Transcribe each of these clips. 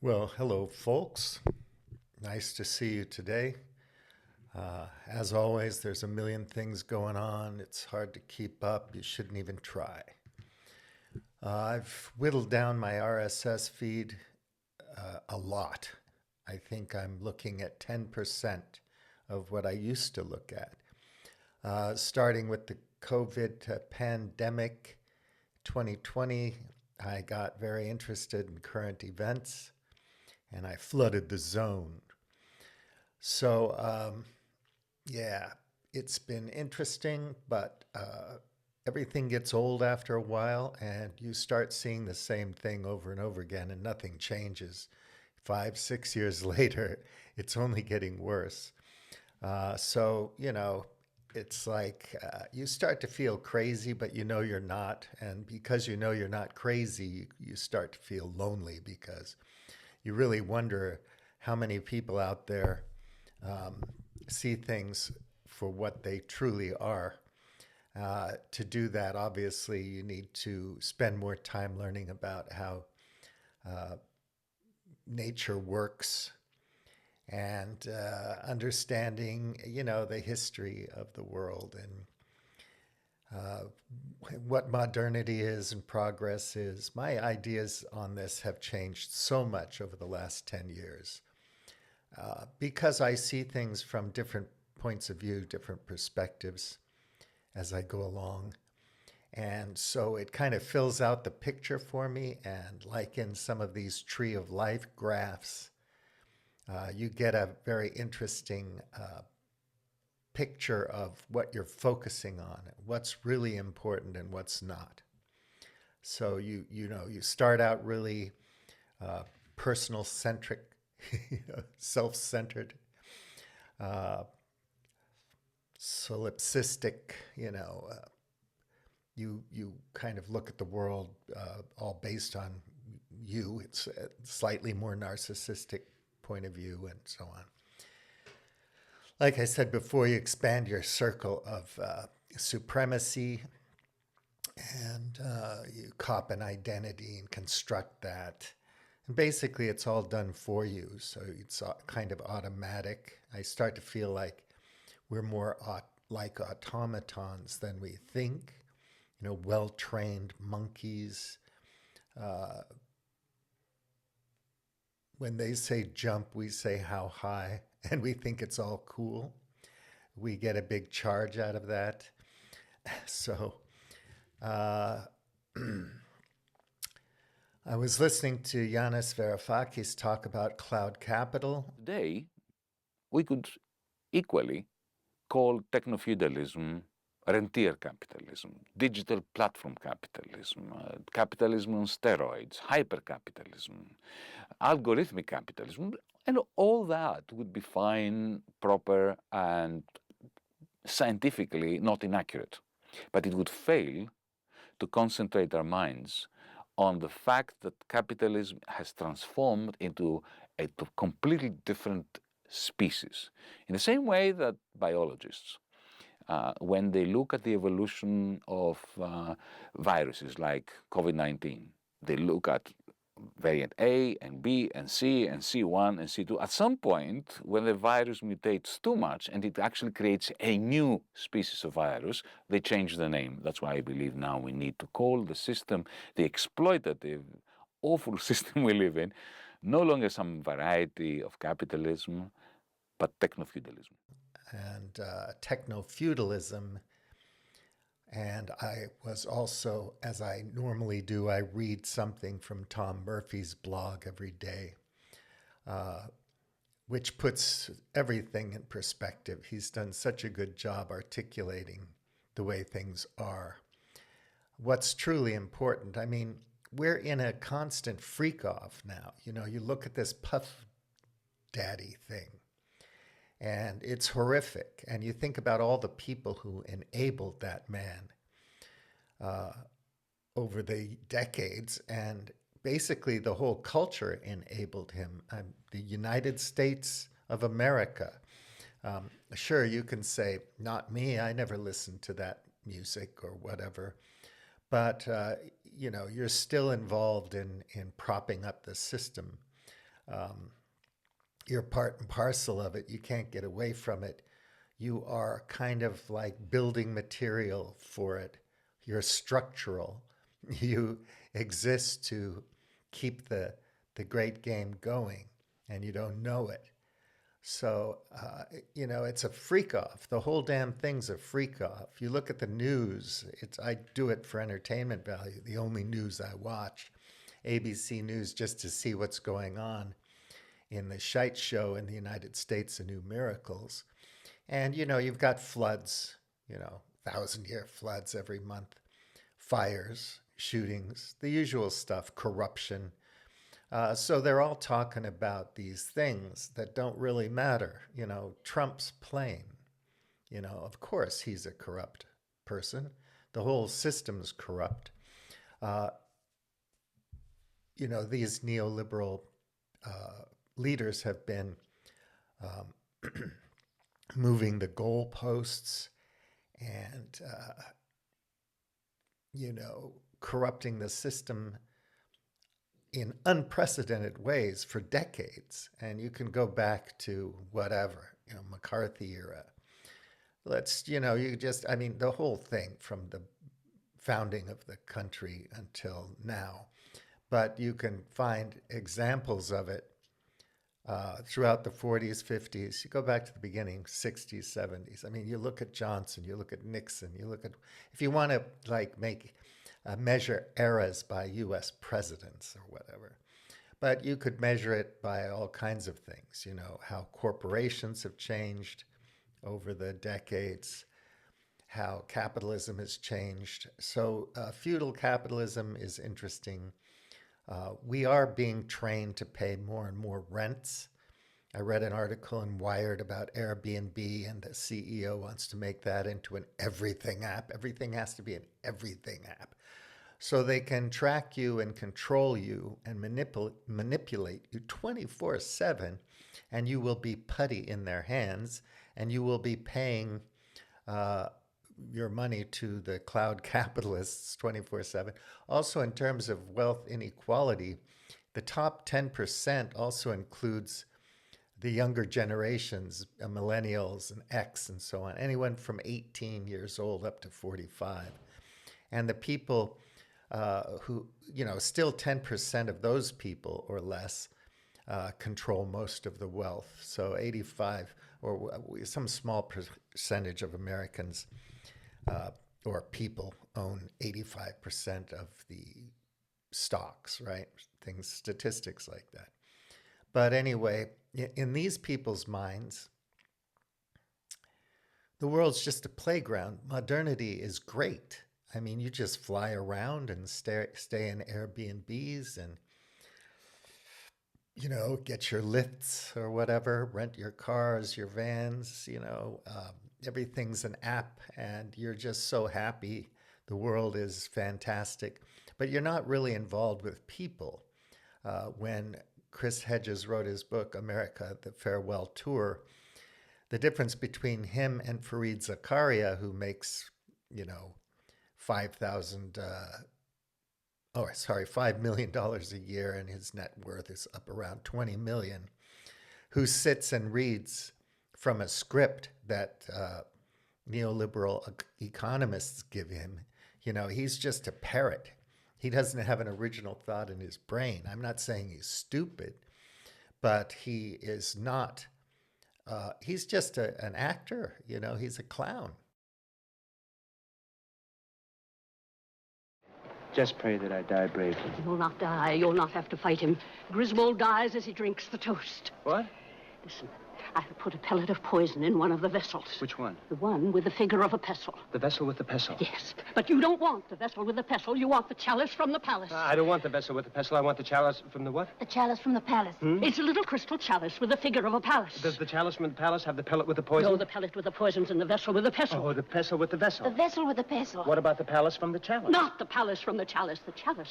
Well, hello, folks. Nice to see you today. As always, there's a million things going on. It's hard to keep up. You shouldn't even try. I've whittled down my RSS feed a lot. I think I'm looking at 10% of what I used to look at. Starting with the COVID pandemic 2020, I got very interested in current events and I flooded the zone. So, yeah, it's been interesting, but everything gets old after a while, and you start seeing the same thing over and over again, and nothing changes. 5, 6 years later, it's only getting worse. So, it's like you start to feel crazy, but you know you're not. And because you know you're not crazy, you start to feel lonely because you really wonder how many people out there um, see things for what they truly are. To do that, obviously, you need to spend more time learning about how nature works and understanding, the history of the world and what modernity is and progress is. My ideas on this have changed so much over the last 10 years because I see things from different points of view, different perspectives as I go along. And so it kind of fills out the picture for me. And like in some of these tree of life graphs, you get a very interesting picture of what you're focusing on, what's really important and what's not. So you start out really personal centric, self-centered, uh, solipsistic. You kind of look at the world all based on you. It's a slightly more narcissistic point of view, and so on. Like I said before, you expand your circle of supremacy and you cop an identity and construct that. And basically, it's all done for you. So it's kind of automatic. I start to feel like we're more like automatons than we think, well trained monkeys. Uh, when they say jump, we say how high, and we think it's all cool. We get a big charge out of that. So, uh, I was listening to Yanis Varoufakis talk about cloud capital. Today, we could equally call techno feudalism rentier capitalism, digital platform capitalism, capitalism on steroids, hyper capitalism, algorithmic capitalism, and all that would be fine, proper, and scientifically not inaccurate. But it would fail to concentrate our minds on the fact that capitalism has transformed into a completely different species. In the same way that biologists, when they look at the evolution of viruses like COVID-19, they look at variant A and B and C and C1 and C2. At some point, when the virus mutates too much and it actually creates a new species of virus, they change the name. That's why I believe now we need to call the system, the exploitative, awful system we live in, no longer some variety of capitalism, but techno-feudalism. And techno feudalism. And I was also, as I normally do, I read something from Tom Murphy's blog every day, uh, which puts everything in perspective. He's done such a good job articulating the way things are. What's truly important, I mean, we're in a constant freak off now. You look at this Puff Daddy thing, and it's horrific. And you think about all the people who enabled that man uh, over the decades, and basically the whole culture enabled him. The United States of America. Sure, you can say, not me, I never listened to that music or whatever, but you're still involved in propping up the system. You're part and parcel of it. You can't get away from it. You are kind of like building material for it. You're structural. You exist to keep the great game going, and you don't know it. So, it's a freak off. The whole damn thing's a freak off. You look at the news, I do it for entertainment value, the only news I watch, ABC News, just to see what's going on in the shite show in the United States, The New Miracles. And, you've got floods, 1,000-year floods every month, fires, shootings, the usual stuff, corruption. So they're all talking about these things that don't really matter. Trump's plane, of course he's a corrupt person. The whole system's corrupt. These neoliberal leaders have been moving the goalposts and, corrupting the system in unprecedented ways for decades. And you can go back to whatever, McCarthy era. The whole thing from the founding of the country until now. But you can find examples of it throughout the 40s, 50s. You go back to the beginning, 60s, 70s. You look at Johnson, you look at Nixon, if you want to measure eras by U.S. presidents or whatever. But you could measure it by all kinds of things, how corporations have changed over the decades, how capitalism has changed. So feudal capitalism is interesting. We are being trained to pay more and more rents. I read an article in Wired about Airbnb, and the CEO wants to make that into an everything app. Everything has to be an everything app. So they can track you and control you and manipulate you 24/7, and you will be putty in their hands, and you will be paying your money to the cloud capitalists 24/7. Also, in terms of wealth inequality, the top 10% also includes the younger generations, millennials and X and so on, anyone from 18 years old up to 45. And the people who, still 10% of those people or less control most of the wealth. So 85 or some small percentage of Americans or people own 85% of the stocks, right? Statistics like that. But anyway, in these people's minds, the world's just a playground. Modernity is great. You just fly around and stay in Airbnbs and, get your lifts or whatever, rent your cars, your vans, everything's an app, and you're just so happy. The world is fantastic, but you're not really involved with people. When Chris Hedges wrote his book, America, The Farewell Tour, the difference between him and Fareed Zakaria, who makes, $5 million a year, and his net worth is up around 20 million, who sits and reads from a script that neoliberal economists give him. He's just a parrot. He doesn't have an original thought in his brain. I'm not saying he's stupid, but he is not. He's just an actor. He's a clown. Just pray that I die bravely. You'll not die. You'll not have to fight him. Griswold dies as he drinks the toast. What? Listen, I've put a pellet of poison in one of the vessels. Which one? The one with the figure of a pestle. The vessel with the pestle? Yes, but you don't want the vessel with the pestle. You want the chalice from the palace. I don't want the vessel with the pestle. I want the chalice from the what? The chalice from the palace. It's a little crystal chalice with the figure of a palace. Does the chalice from the palace have the pellet with the poison? No, the pellet with the poison's in the vessel with the pestle. Oh, the pestle with the vessel. The vessel with the pestle. What about the palace from the chalice? Not the palace from the chalice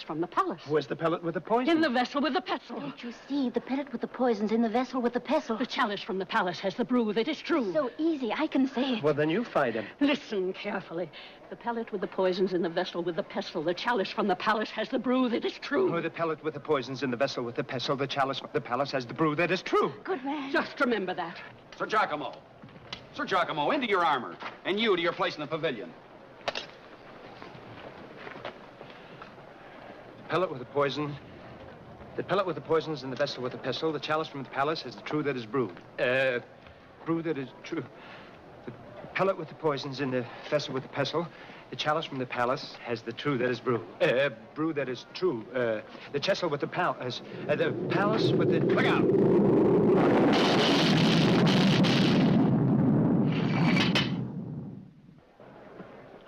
from the palace. Where's the pellet with the poison? In the vessel with the pestle. Don't you see? The pellet with the poison's in the vessel with the pestle. The chalice from the the palace has the brew that is true. So easy, I can say it. Well, then you fight him. Listen carefully. The pellet with the poisons in the vessel with the pestle, the chalice from the palace has the brew that is true. Oh, the pellet with the poisons in the vessel with the pestle, the chalice from the palace has the brew that is true. Good man. Just remember that. Sir Giacomo. Sir Giacomo, into your armor. And you to your place in the pavilion. Pellet with the poison. The pellet with the poisons in the vessel with the pestle, the chalice from the palace has the true that is brewed. Brew that is true. The pellet with the poisons in the vessel with the pestle, the chalice from the palace has the true that is brewed. Brew that is true. The chessel with the palace. The palace with the. Look out!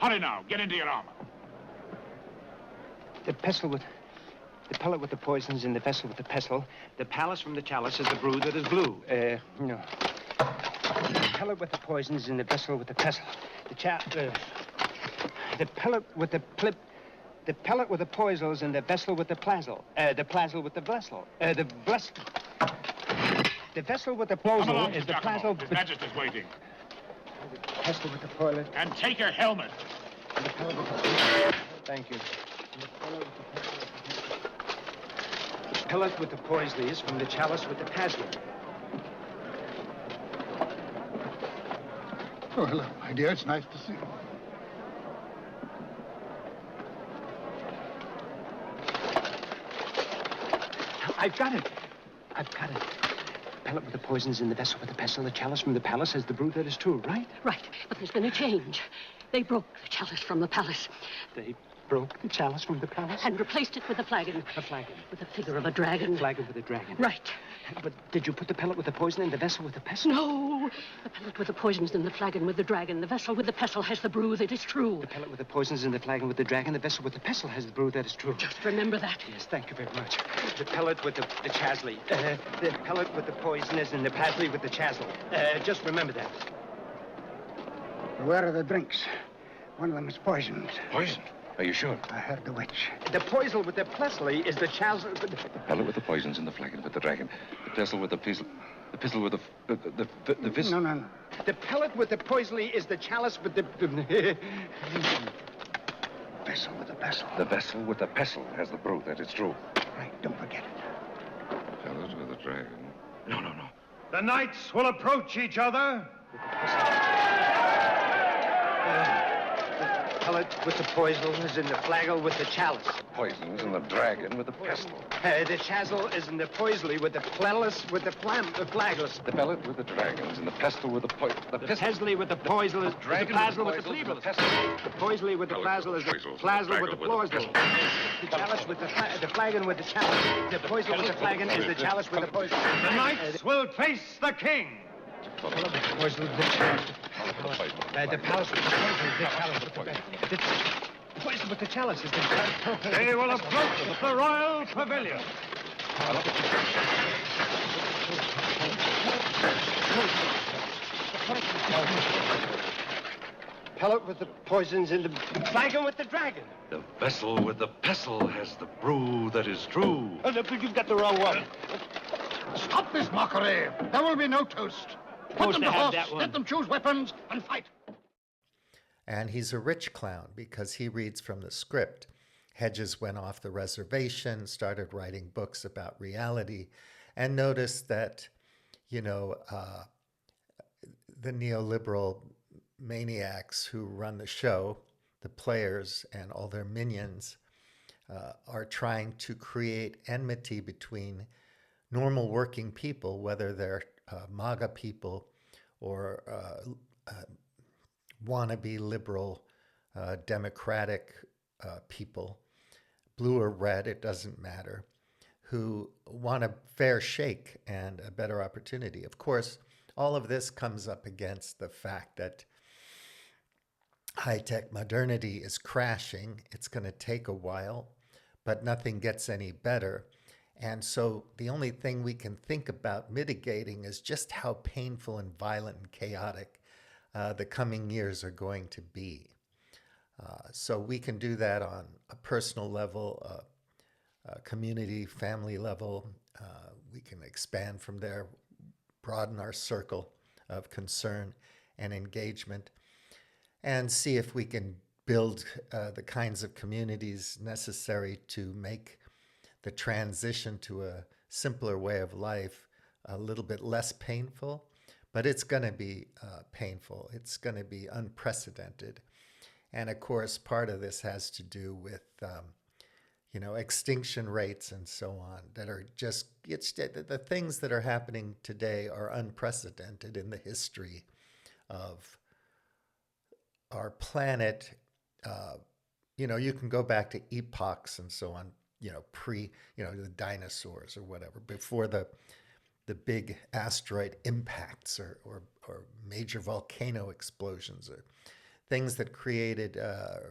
Hurry now, get into your armor. The pestle with. The pellet with the poisons in the vessel with the pestle. The palace from the chalice is the brew that is blue. No. The pellet with the poisons in the vessel with the pestle. The pellet with the The pellet with the poisons in the vessel with the plasel. The plasel with the vessel. The vessel with the Come plasel along, is the Giacomo. plasel. His Majesty's waiting. The pestle with the toilet. And take your helmet. The pellet with the. Thank you. The pellet with the poisons from the chalice with the plasel. Oh, hello, my dear. It's nice to see you. I've got it. I've got it. Pellet with the poisons in the vessel with the pestle. The chalice from the palace has the brew that is true, right? Right, but there's been a change. They broke the chalice from the palace They broke the chalice from the palace. and replaced it with a flagon. A flagon. With the figure of a dragon. Flagon with a dragon. Right. But did you put the pellet with the poison in the vessel with the pestle? No. The pellet with the poisons in the flagon with the dragon. The vessel with the pestle has the brew that is true. The pellet with the poisons in the flagon with the dragon. The vessel with the pestle has the brew that is true. Just remember that. Yes, thank you very much. The pellet with the chasley. The pellet with the poison is in the pasley with the chasel. Just remember that. Where are the drinks? One of them is poisoned. Poison? Are you sure? I heard the witch. The poison with the plesley is the chasel. The pellet with the poisons in the flagon with the dragon. The pestle with the pistol. The pistol with the vis. No. The pellet with the poisley is the chalice with the. Vessel with the pestle. The vessel with the pestle has the brew, that is true. Right, don't forget it. Pellet with the dragon. No. The knights will approach each other. The pellet with the poison is in the flagon with the chalice. Poisons and the dragon with the pestle. The chasel is in the poisley with the flagellus with the flagless. The pellet with the dragons and the pestle with the The pesley with the poison is the dragon plasel with with the the poison, flebless. the pestle. The poisley with the plasel is the plasel with the plasel. The chalice with the flagon with the chalice. The poison with the flagon is the chalice with the poison. The knights will face the king. The poison with the chalice. The palace with the poison is the chalice with the poison with the chalice is the chalice. They will approach the royal pavilion. Pellet with the poisons in the flagon with the dragon. The vessel with the pestle has the brew that is true. You've got the wrong one. Stop this mockery. There will be no toast. Put them to horse, let them choose weapons, and fight. And he's a rich clown because he reads from the script. Hedges went off the reservation, started writing books about reality, and noticed that, the neoliberal maniacs who run the show, the players and all their minions, are trying to create enmity between normal working people, whether they're MAGA people or wannabe liberal democratic people, blue or red, it doesn't matter, who want a fair shake and a better opportunity. Of course, all of this comes up against the fact that high-tech modernity is crashing. It's going to take a while, but nothing gets any better. And so the only thing we can think about mitigating is just how painful and violent and chaotic the coming years are going to be. So we can do that on a personal level, a community, family level. We can expand from there broaden our circle of concern and engagement, and see if we can build the kinds of communities necessary to make the transition to a simpler way of life a little bit less painful. But it's going to be painful. It's going to be unprecedented. And of course, part of this has to do with, extinction rates and so on that are just, the things that are happening today are unprecedented in the history of our planet. You can go back to epochs and so on, the dinosaurs or whatever, before the big asteroid impacts or major volcano explosions or things that created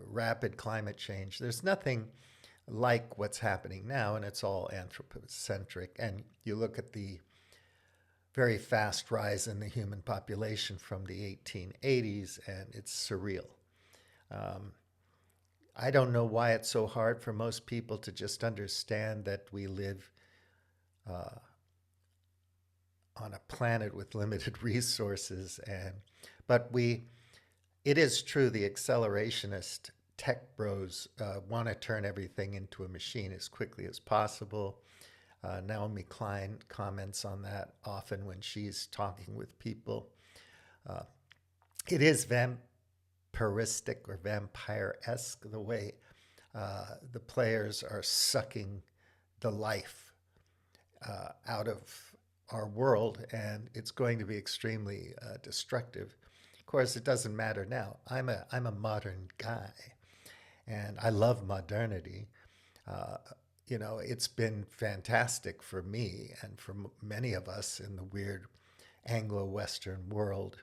rapid climate change. There's nothing like what's happening now, and it's all anthropocentric. And you look at the very fast rise in the human population from the 1880s, and it's surreal. I don't know why it's so hard for most people to just understand that we live on a planet with limited resources, but it is true, the accelerationist tech bros want to turn everything into a machine as quickly as possible. Naomi Klein comments on that often when she's talking with people. It is vampiristic or vampire-esque, the way the players are sucking the life out of our world, and it's going to be extremely destructive. Of course, it doesn't matter now. I'm a modern guy, and I love modernity. It's been fantastic for me and for many of us in the weird Anglo-Western world,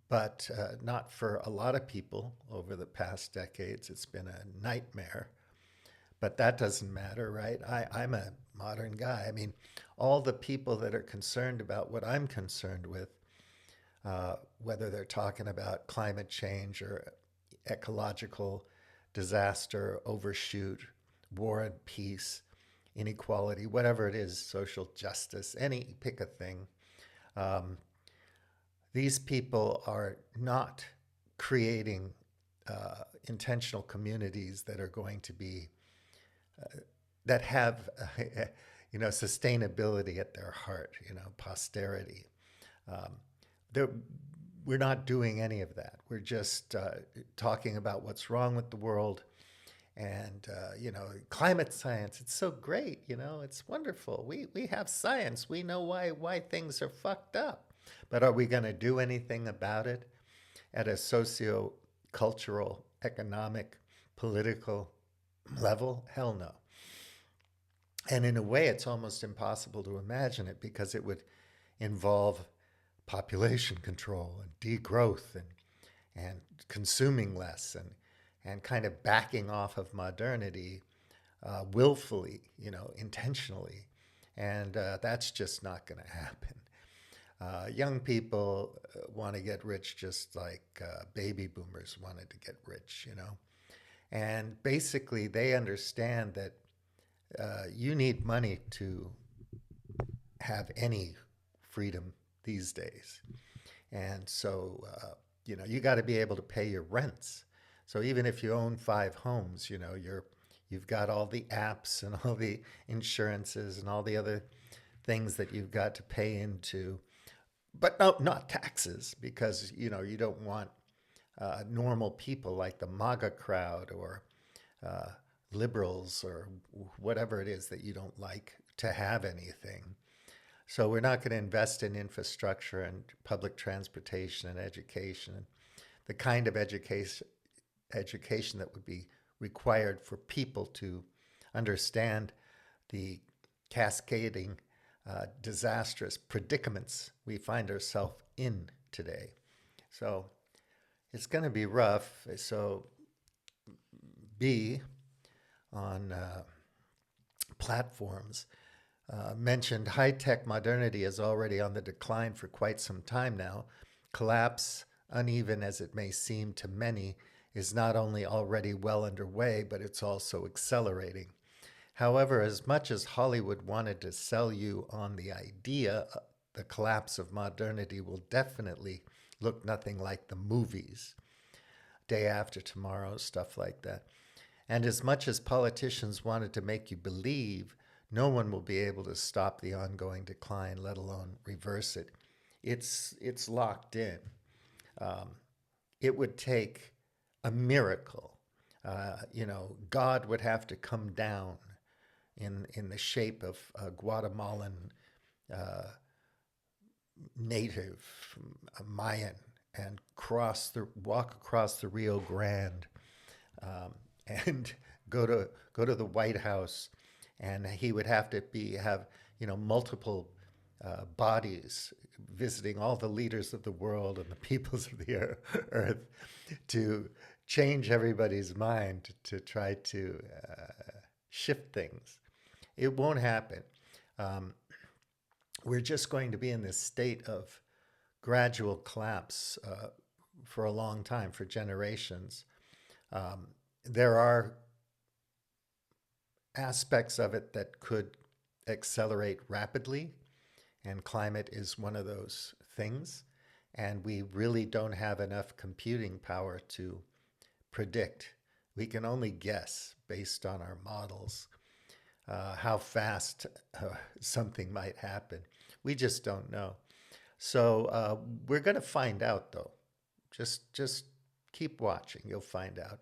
but not for a lot of people over the past decades. It's been a nightmare. But that doesn't matter, right? I'm a modern guy. I mean, all the people that are concerned about what I'm concerned with, whether they're talking about climate change or ecological disaster, overshoot, war and peace, inequality, whatever it is, social justice, pick a thing. These people are not creating intentional communities that are going to be that have, sustainability at their heart, posterity. We're not doing any of that. We're just talking about what's wrong with the world. And, climate science, it's so great, it's wonderful. We have science. We know why things are fucked up. But are we going to do anything about it at a socio-cultural, economic, political level? Hell no. And in a way, it's almost impossible to imagine it because it would involve population control and degrowth and consuming less and kind of backing off of modernity willfully, intentionally. And that's just not going to happen. Young people want to get rich just like baby boomers wanted to get rich, And basically, they understand that you need money to have any freedom these days. And so, you got to be able to pay your rents. So even if you own 5 homes, you've got all the apps and all the insurances and all the other things that you've got to pay into, but no, not taxes, because, you don't want normal people like the MAGA crowd or liberals or whatever it is that you don't like to have anything. So we're not going to invest in infrastructure and public transportation and education, the kind of education that would be required for people to understand the cascading, disastrous predicaments we find ourselves in today. So it's going to be rough. So B on platforms mentioned high-tech modernity is already on the decline for quite some time now. Collapse, uneven as it may seem to many, is not only already well underway, but it's also accelerating. However, as much as Hollywood wanted to sell you on the idea the collapse of modernity will definitely look nothing like the movies. Day After Tomorrow, stuff like that. And as much as politicians wanted to make you believe, no one will be able to stop the ongoing decline, let alone reverse it. It's locked in. It would take a miracle. God would have to come down in the shape of a Guatemalan native, a Mayan, and walk across the Rio Grande, and go to the White House, and he would have to have multiple bodies visiting all the leaders of the world and the peoples of the earth to change everybody's mind to try to shift things. It won't happen. We're just going to be in this state of gradual collapse for a long time, for generations. There are aspects of it that could accelerate rapidly, and climate is one of those things. And we really don't have enough computing power to predict. We can only guess based on our models how fast something might happen. We just don't know. So we're going to find out, though. Just keep watching. You'll find out.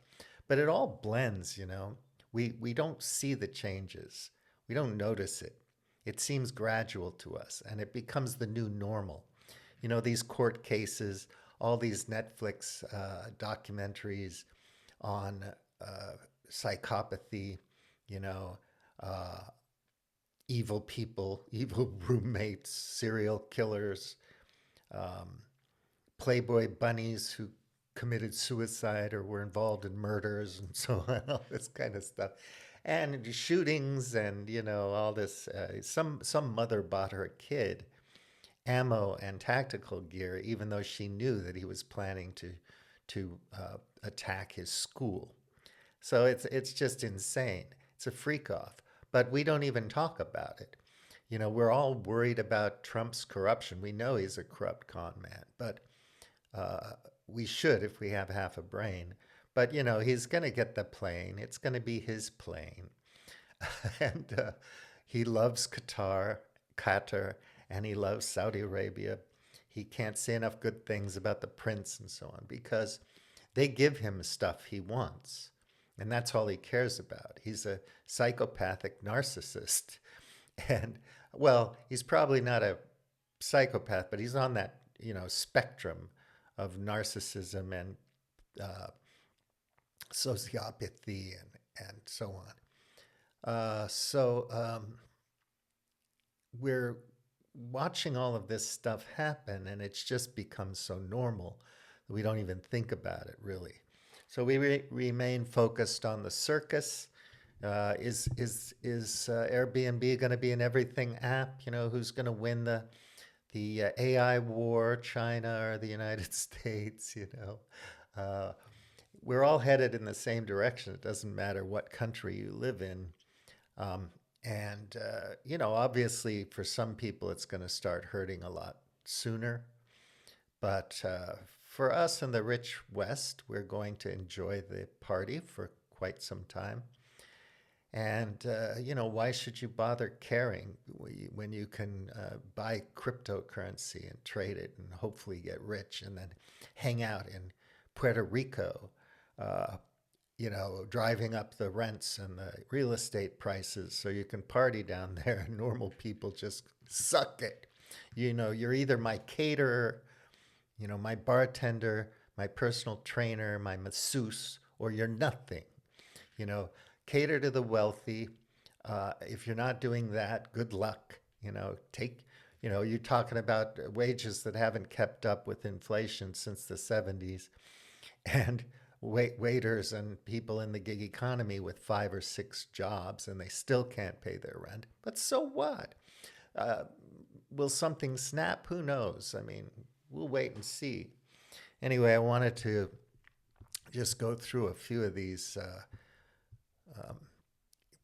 But it all blends, We don't see the changes. We don't notice it. It seems gradual to us, and it becomes the new normal. These court cases, all these Netflix documentaries on psychopathy, evil people, evil roommates, serial killers, Playboy bunnies who committed suicide or were involved in murders and so on, all this kind of stuff. And shootings and, all this. Some mother bought her kid ammo and tactical gear, even though she knew that he was planning to attack his school. So it's just insane. It's a freak off. But we don't even talk about it. We're all worried about Trump's corruption. We know he's a corrupt con man, but we should if we have half a brain. But, he's going to get the plane. It's going to be his plane. And he loves Qatar, and he loves Saudi Arabia. He can't say enough good things about the prince and so on because they give him stuff he wants. And that's all he cares about. He's a psychopathic narcissist. And, well, he's probably not a psychopath, but he's on that, spectrum of narcissism and sociopathy and so on. So we're watching all of this stuff happen, and it's just become so normal that we don't even think about it, really. So we remain focused on the circus. Is Airbnb going to be an everything app? Who's going to win the AI war, China or the United States? We're all headed in the same direction. It doesn't matter what country you live in. Obviously for some people it's going to start hurting a lot sooner. But for us in the rich West, we're going to enjoy the party for quite some time. And, why should you bother caring when you can buy cryptocurrency and trade it and hopefully get rich and then hang out in Puerto Rico, driving up the rents and the real estate prices so you can party down there and normal people just suck it. You're either my caterer, my bartender, my personal trainer, my masseuse, or you're nothing. Cater to the wealthy. If you're not doing that, good luck. You're talking about wages that haven't kept up with inflation since the 70s, and waiters and people in the gig economy with 5 or 6 jobs, and they still can't pay their rent. But so what? Will something snap? Who knows? I mean, we'll wait and see. Anyway, I wanted to just go through a few of these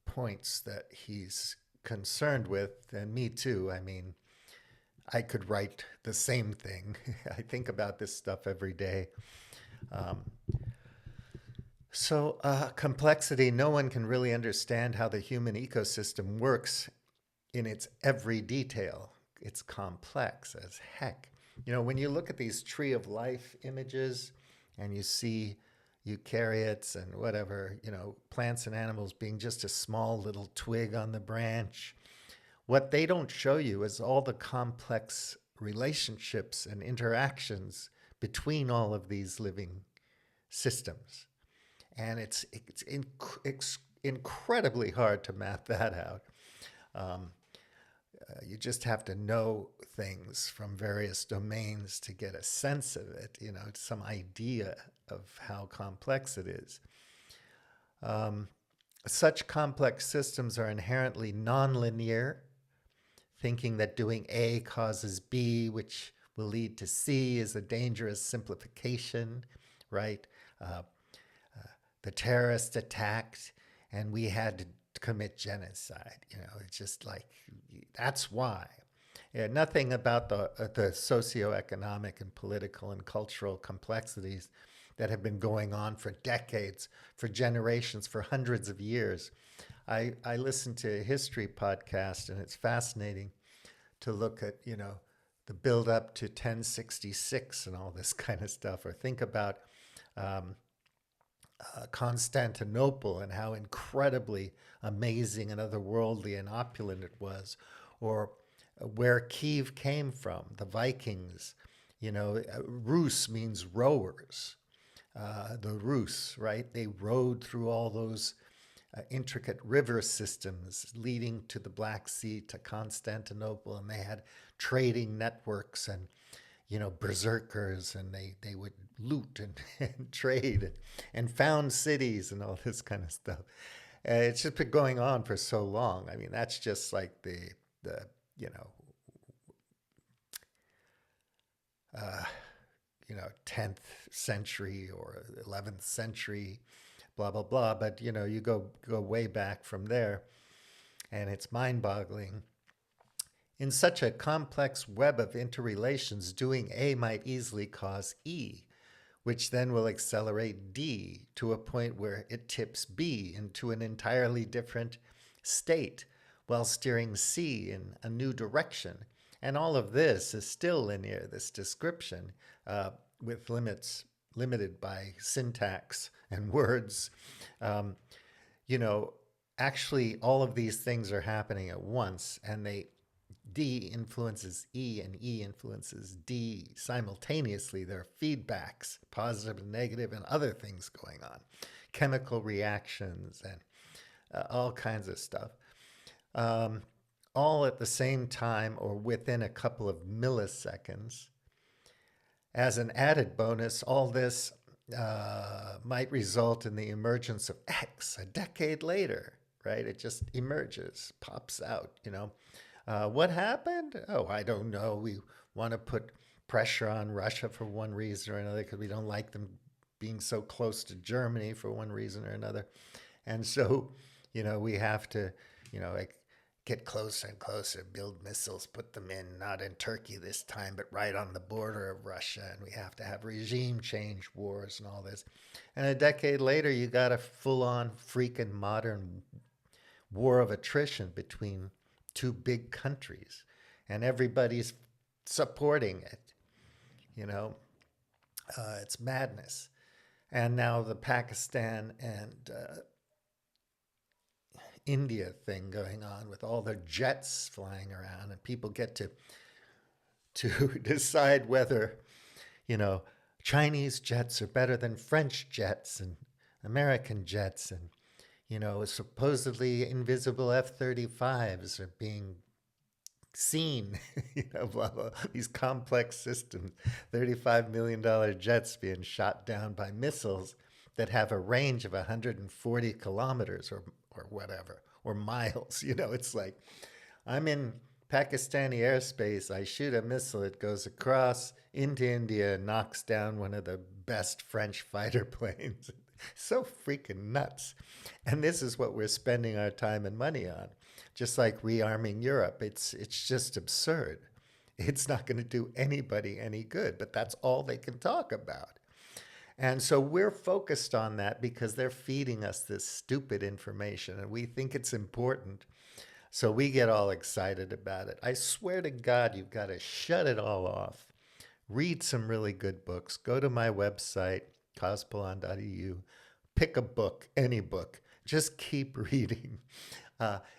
points that he's concerned with, and me too. I mean, I could write the same thing. I think about this stuff every day. So complexity, no one can really understand how the human ecosystem works in its every detail. It's complex as heck. You know, when you look at these tree of life images and you see eukaryotes and whatever, you know, plants and animals being just a small little twig on the branch, what they don't show you is all the complex relationships and interactions between all of these living systems. And it's incredibly hard to map that out. You just have to know things from various domains to get a sense of it, you know, some idea of how complex it is. Such complex systems are inherently nonlinear, thinking that doing A causes B, which will lead to C, is a dangerous simplification, right? The terrorists attacked, and we had to commit genocide. You know, it's just like, that's why. Yeah, nothing about the socioeconomic and political and cultural complexities that have been going on for decades, for generations, for hundreds of years. I listen to a history podcast, and it's fascinating to look at, you know, the build up to 1066 and all this kind of stuff, or think about Constantinople and how incredibly amazing and otherworldly and opulent it was, or where Kiev came from, the Vikings. You know, Rus means rowers. The Rus, right? They rowed through all those intricate river systems leading to the Black Sea, to Constantinople, and they had trading networks and, you know, berserkers, and they would loot and trade and found cities and all this kind of stuff. It's just been going on for so long. I mean, that's just like the you know, 10th century or 11th century, blah, blah, blah. But, you know, you go way back from there, and it's mind-boggling. In such a complex web of interrelations, doing A might easily cause E, which then will accelerate D to a point where it tips B into an entirely different state while steering C in a new direction. And all of this is still linear, this description, with limits limited by syntax and words. You know, actually, all of these things are happening at once, and D influences E and E influences D simultaneously. There are feedbacks, positive and negative, and other things going on, chemical reactions and all kinds of stuff, all at the same time or within a couple of milliseconds. As an added bonus, all this might result in the emergence of X a decade later, right? It just emerges, pops out, you know. What happened? Oh, I don't know. We want to put pressure on Russia for one reason or another because we don't like them being so close to Germany for one reason or another. And so, you know, we have to, you know, like, get closer and closer, build missiles, put them in, not in Turkey this time, but right on the border of Russia. And we have to have regime change wars and all this. And a decade later, you got a full-on freaking modern war of attrition between two big countries, and everybody's supporting it. You know, it's madness. And now the Pakistan and India thing going on with all their jets flying around, and people get to decide whether, you know, Chinese jets are better than French jets and American jets, and, you know, supposedly invisible F-35s are being seen, you know, blah, blah, these complex systems, $35 million jets being shot down by missiles that have a range of 140 kilometers or whatever, or miles. You know, it's like, I'm in Pakistani airspace, I shoot a missile, it goes across into India and knocks down one of the best French fighter planes. So freaking nuts. And this is what we're spending our time and money on, just like rearming Europe. It's just absurd. It's not going to do anybody any good, but that's all they can talk about. And so we're focused on that because they're feeding us this stupid information and we think it's important. So we get all excited about it. I swear to God, you've got to shut it all off. Read some really good books. Go to my website, cospelon.eu. Pick a book, any book. Just keep reading.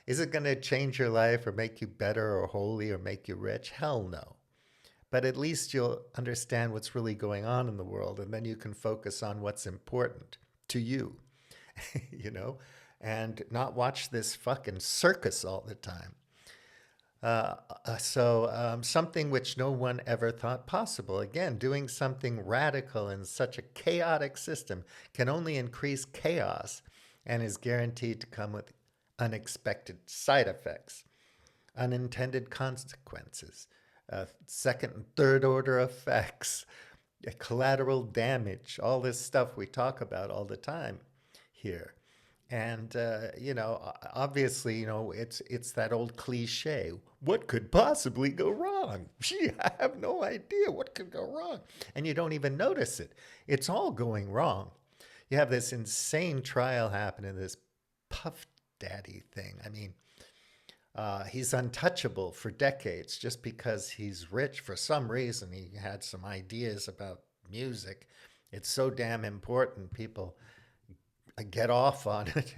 Is it going to change your life or make you better or holy or make you rich? Hell no. But at least you'll understand what's really going on in the world, and then you can focus on what's important to you, you know, and not watch this fucking circus all the time. Something which no one ever thought possible. Again, doing something radical in such a chaotic system can only increase chaos and is guaranteed to come with unexpected side effects, unintended consequences, second and third order effects, collateral damage, all this stuff we talk about all the time here. And, obviously, it's that old cliche. What could possibly go wrong? Gee, I have no idea what could go wrong. And you don't even notice it. It's all going wrong. You have this insane trial happening, this Puff Daddy thing. I mean, he's untouchable for decades just because he's rich. For some reason, he had some ideas about music. It's so damn important. People get off on it,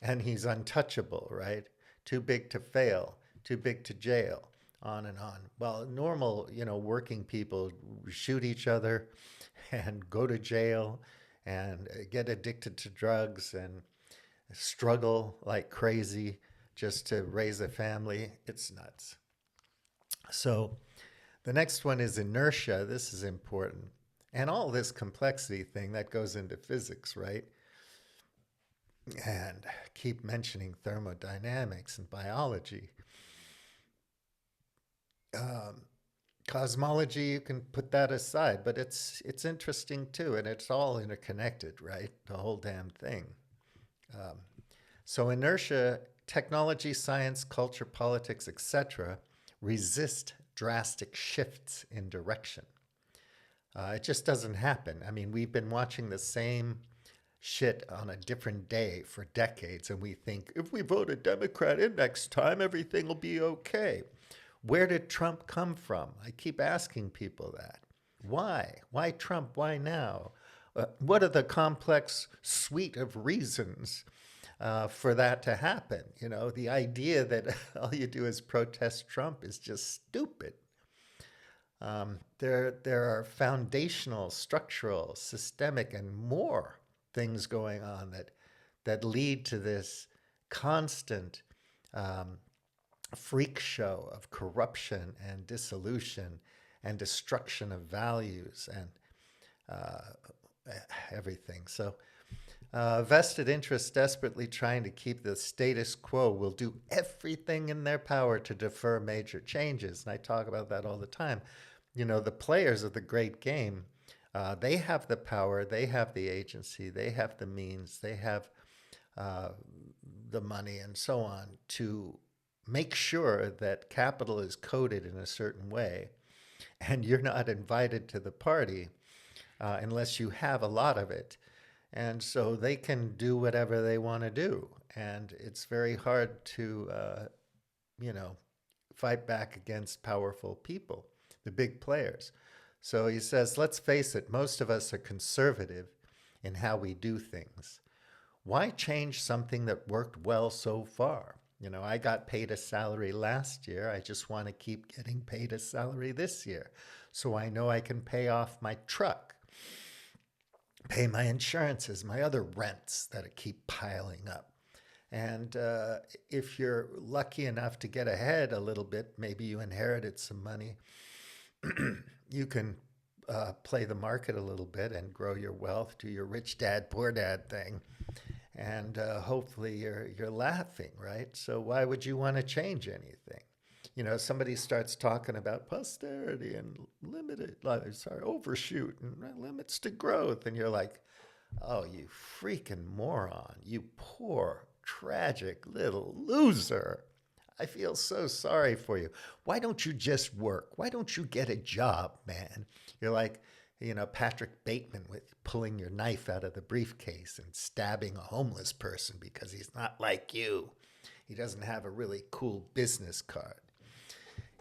and he's untouchable, right? Too big to fail, too big to jail, on and on. Well, normal, working people shoot each other and go to jail and get addicted to drugs and struggle like crazy just to raise a family. It's nuts. So the next one is inertia. This is important. And all this complexity thing that goes into physics, right? And keep mentioning thermodynamics and biology. Cosmology, you can put that aside, but it's interesting too, and it's all interconnected, right? The whole damn thing. So inertia, technology, science, culture, politics, etc., resist drastic shifts in direction. It just doesn't happen. I mean, we've been watching the same shit on a different day for decades, and we think if we vote a Democrat in next time, everything will be okay. Where did Trump come from? I keep asking people that. Why? Why Trump? Why now? What are the complex suite of reasons for that to happen? The idea that all you do is protest Trump is just stupid. There are foundational, structural, systemic, and more things going on that lead to this constant freak show of corruption and dissolution and destruction of values and everything. So vested interests desperately trying to keep the status quo will do everything in their power to defer major changes. And I talk about that all the time. The players of the great game, they have the power, they have the agency, they have the means, they have the money and so on to make sure that capital is coded in a certain way, and you're not invited to the party unless you have a lot of it. And so they can do whatever they want to do. And it's very hard to, fight back against powerful people, the big players. So he says, let's face it, most of us are conservative in how we do things. Why change something that worked well so far? I got paid a salary last year. I just want to keep getting paid a salary this year. So I know I can pay off my truck, pay my insurances, my other rents that keep piling up. And if you're lucky enough to get ahead a little bit, maybe you inherited some money, you can play the market a little bit and grow your wealth, do your rich dad, poor dad thing. And hopefully you're laughing, right? So why would you want to change anything? Somebody starts talking about posterity and overshoot and limits to growth. And you're like, oh, you freaking moron, you poor, tragic little loser. I feel so sorry for you. Why don't you just work? Why don't you get a job, man? You're like, Patrick Bateman with pulling your knife out of the briefcase and stabbing a homeless person because he's not like you. He doesn't have a really cool business card.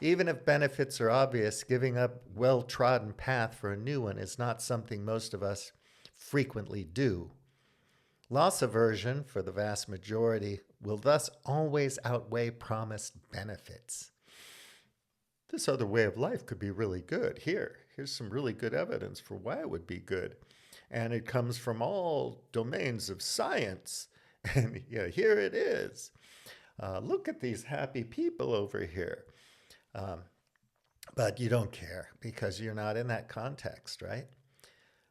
Even if benefits are obvious, giving up well-trodden path for a new one is not something most of us frequently do. Loss aversion, for the vast majority, will thus always outweigh promised benefits. This other way of life could be really good. Here's some really good evidence for why it would be good. And it comes from all domains of science. And here it is. Look at these happy people over here. But you don't care because you're not in that context, right?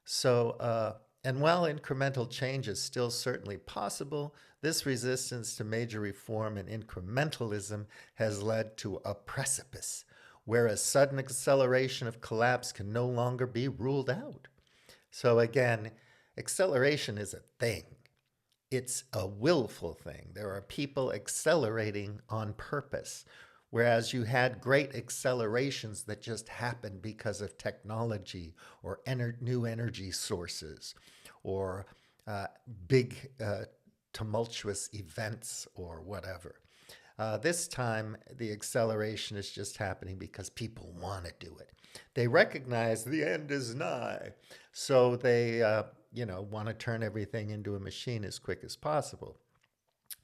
So, and while incremental change is still certainly possible, this resistance to major reform and incrementalism has led to a precipice where a sudden acceleration of collapse can no longer be ruled out. So again, acceleration is a thing. It's a willful thing. There are people accelerating on purpose, whereas you had great accelerations that just happened because of technology or new energy sources or big tumultuous events or whatever. This time, the acceleration is just happening because people want to do it. They recognize the end is nigh, so they want to turn everything into a machine as quick as possible.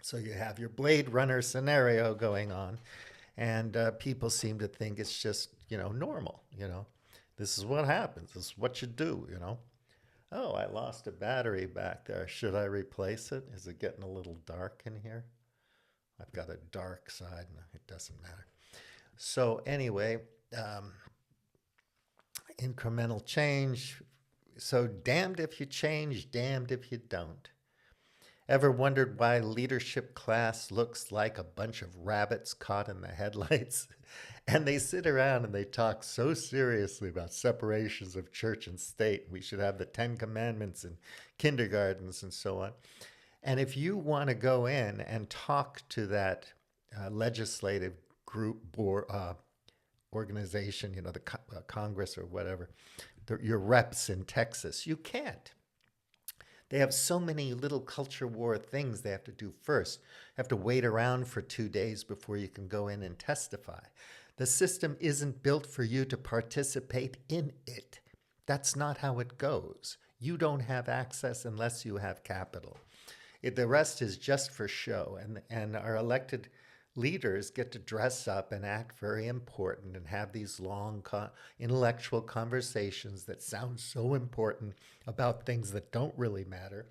So you have your Blade Runner scenario going on, and people seem to think it's just, normal, This is what happens. This is what you do, Oh, I lost a battery back there. Should I replace it? Is it getting a little dark in here? I've got a dark side, and it doesn't matter. So anyway, incremental change. So damned if you change, damned if you don't. Ever wondered why leadership class looks like a bunch of rabbits caught in the headlights? And they sit around and they talk so seriously about separations of church and state. We should have the 10 Commandments in kindergartens and so on. And if you want to go in and talk to that legislative group or organization, the Congress or whatever, your reps in Texas, you can't. They have so many little culture war things they have to do first. You have to wait around for 2 days before you can go in and testify. The system isn't built for you to participate in it. That's not how it goes. You don't have access unless you have capital. The rest is just for show, and our elected leaders get to dress up and act very important and have these long intellectual conversations that sound so important about things that don't really matter.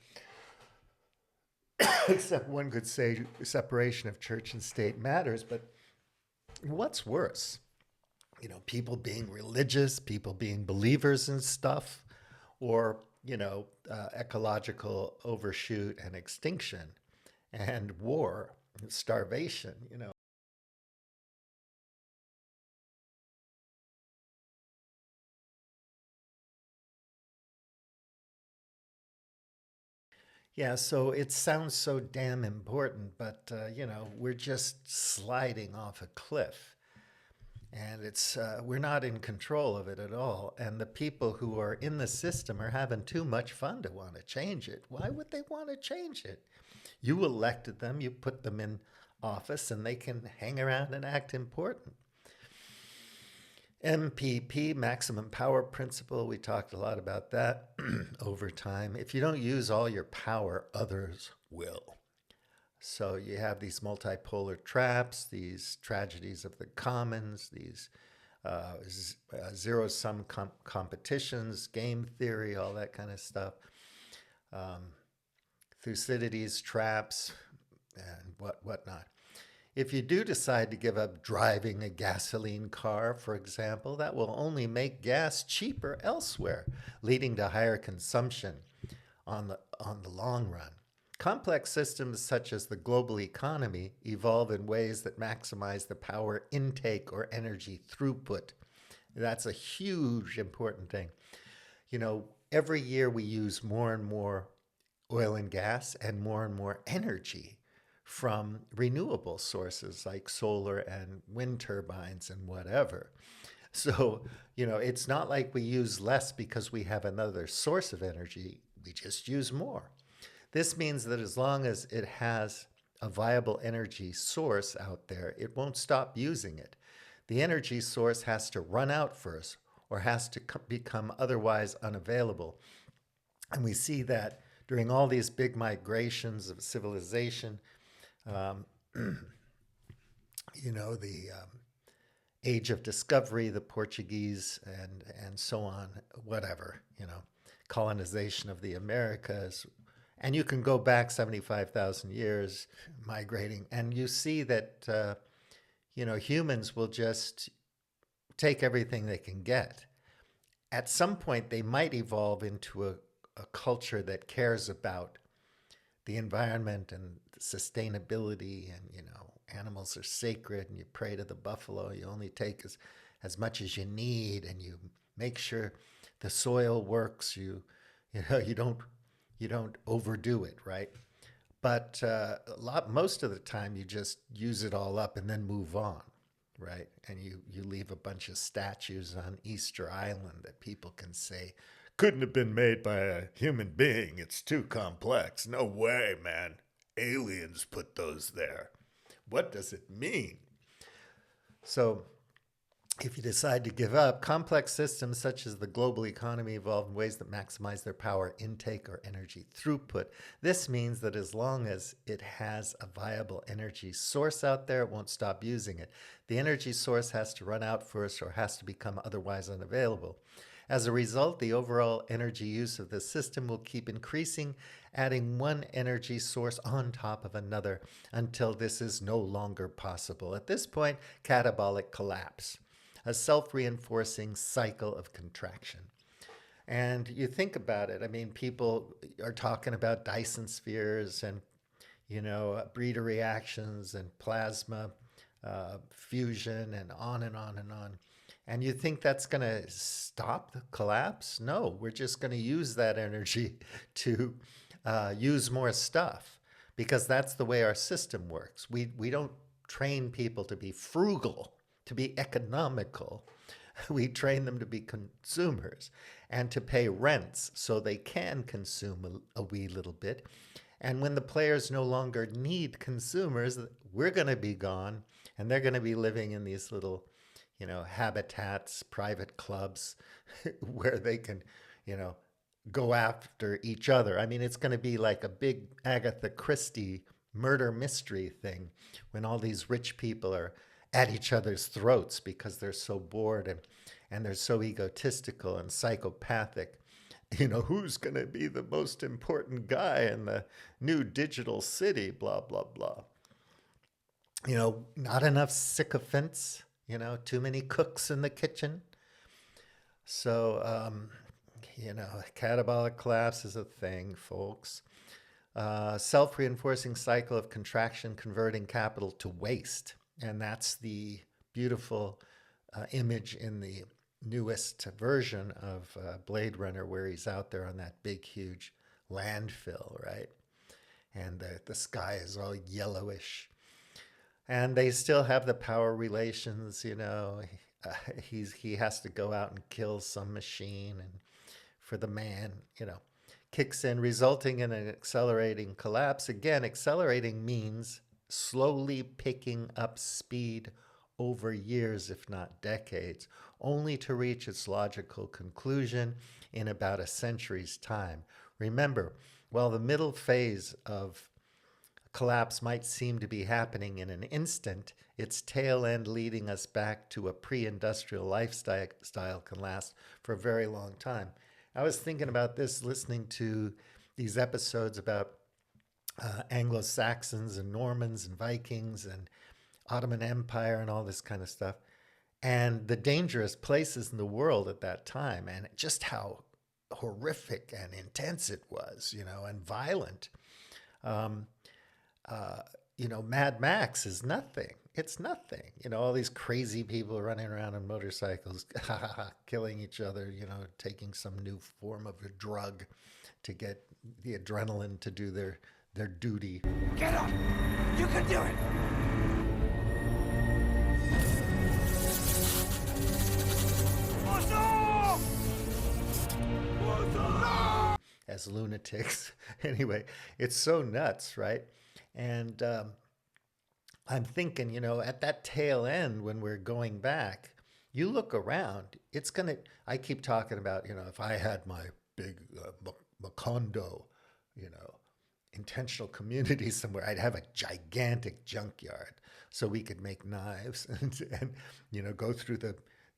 Except one could say separation of church and state matters, but what's worse? People being religious, people being believers in stuff, or ecological overshoot and extinction and war and starvation, Yeah, so it sounds so damn important, but, we're just sliding off a cliff. And we're not in control of it at all. And the people who are in the system are having too much fun to want to change it. Why would they want to change it? You elected them, you put them in office, and they can hang around and act important. MPP, maximum power principle, we talked a lot about that over time. If you don't use all your power, others will. So you have these multipolar traps, these tragedies of the commons, these zero-sum competitions, game theory, all that kind of stuff. Thucydides traps and whatnot. If you do decide to give up driving a gasoline car, for example, that will only make gas cheaper elsewhere, leading to higher consumption on the long run. Complex systems such as the global economy evolve in ways that maximize the power intake or energy throughput. That's a huge important thing. Every year we use more and more oil and gas and more energy from renewable sources like solar and wind turbines and whatever. So, it's not like we use less because we have another source of energy. We just use more. This means that as long as it has a viable energy source out there, it won't stop using it. The energy source has to run out first or has to become otherwise unavailable. And we see that during all these big migrations of civilization, the age of discovery, the Portuguese, and so on, whatever, colonization of the Americas. And you can go back 75,000 years migrating, and you see that, humans will just take everything they can get. At some point, they might evolve into a culture that cares about the environment and sustainability, and animals are sacred, and you pray to the buffalo. You only take as much as you need, and you make sure the soil works. You don't overdo it, right? But most of the time you just use it all up and then move on, right? And you leave a bunch of statues on Easter Island that people can say, couldn't have been made by a human being. It's too complex. No way, man. Aliens put those there. What does it mean? So if you decide to give up, complex systems such as the global economy evolve in ways that maximize their power intake or energy throughput. This means that as long as it has a viable energy source out there, it won't stop using it. The energy source has to run out first or has to become otherwise unavailable. As a result, the overall energy use of the system will keep increasing, adding one energy source on top of another until this is no longer possible. At this point, catabolic collapse, a self-reinforcing cycle of contraction. And you think about it, I mean, people are talking about Dyson spheres and, breeder reactions and plasma fusion and on and on and on. And you think that's going to stop the collapse? No, we're just going to use that energy to use more stuff, because that's the way our system works. We don't train people to be frugal, to be economical. We train them to be consumers and to pay rents so they can consume a wee little bit. And when the players no longer need consumers, we're going to be gone, and they're going to be living in these little habitats, private clubs where they can, go after each other. I mean, it's going to be like a big Agatha Christie murder mystery thing when all these rich people are at each other's throats because they're so bored and they're so egotistical and psychopathic. Who's going to be the most important guy in the new digital city, blah, blah, blah. Not enough sycophants. Too many cooks in the kitchen. So, catabolic collapse is a thing, folks. Self-reinforcing cycle of contraction converting capital to waste. And that's the beautiful image in the newest version of Blade Runner, where he's out there on that big, huge landfill, right? And the sky is all yellowish. And they still have the power relations, he has to go out and kill some machine, and for the man, kicks in, resulting in an accelerating collapse. Again, accelerating means slowly picking up speed over years, if not decades, only to reach its logical conclusion in about a century's time. Remember, while the middle phase of collapse might seem to be happening in an instant, its tail end leading us back to a pre-industrial lifestyle can last for a very long time. I was thinking about this listening to these episodes about Anglo-Saxons and Normans and Vikings and Ottoman Empire and all this kind of stuff, and the dangerous places in the world at that time, and just how horrific and intense it was, and violent. Mad Max is nothing. It's nothing. All these crazy people running around on motorcycles, killing each other, taking some new form of a drug to get the adrenaline to do their duty. Get up! You can do it! As lunatics. Anyway, it's so nuts, right? And I'm thinking, at that tail end when we're going back, you look around, I keep talking about, if I had my big Macondo, intentional community somewhere, I'd have a gigantic junkyard so we could make knives and go through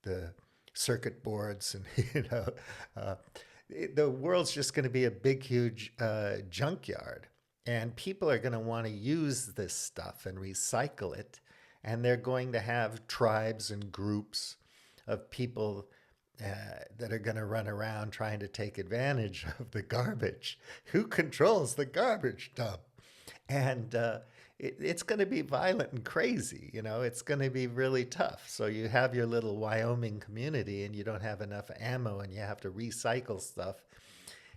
the circuit boards and, the world's just going to be a big, huge junkyard. And people are going to want to use this stuff and recycle it. And they're going to have tribes and groups of people that are going to run around trying to take advantage of the garbage. Who controls the garbage dump? And it's going to be violent and crazy. It's going to be really tough. So you have your little Wyoming community and you don't have enough ammo and you have to recycle stuff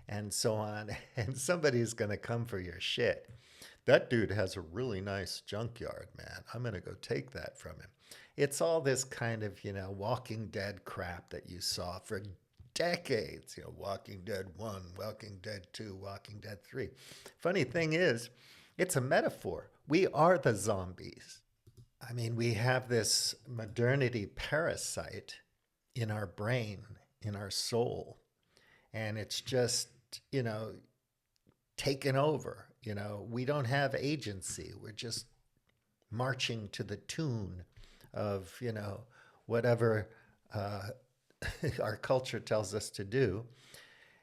and so on. And somebody's going to come for your shit. That dude has a really nice junkyard, man. I'm going to go take that from him. It's all this kind of, Walking Dead crap that you saw for decades. Walking Dead 1, Walking Dead 2, Walking Dead 3. Funny thing is, it's a metaphor. We are the zombies. I mean, we have this modernity parasite in our brain, in our soul. And it's just, taken over. We don't have agency. We're just marching to the tune of, whatever our culture tells us to do.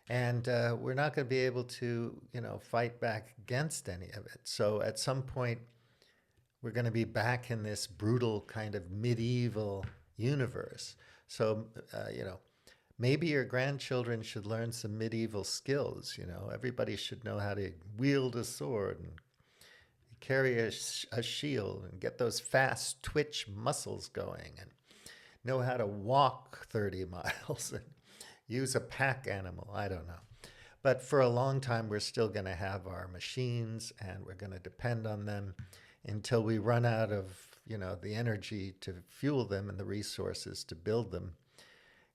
And we're not going to be able to, fight back against any of it. So at some point, we're going to be back in this brutal kind of medieval universe. So, maybe your grandchildren should learn some medieval skills. Everybody should know how to wield a sword and carry a shield and get those fast twitch muscles going and know how to walk 30 miles and use a pack animal. I don't know. But for a long time, we're still going to have our machines and we're going to depend on them until we run out of, the energy to fuel them and the resources to build them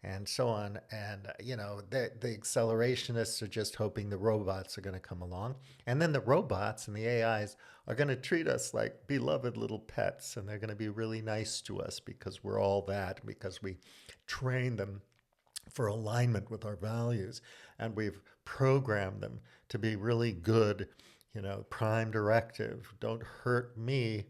and so on. And, the accelerationists are just hoping the robots are going to come along. And then the robots and the AIs are going to treat us like beloved little pets. And they're going to be really nice to us because we're all that, because we train them for alignment with our values. And we've programmed them to be really good, prime directive. Don't hurt me,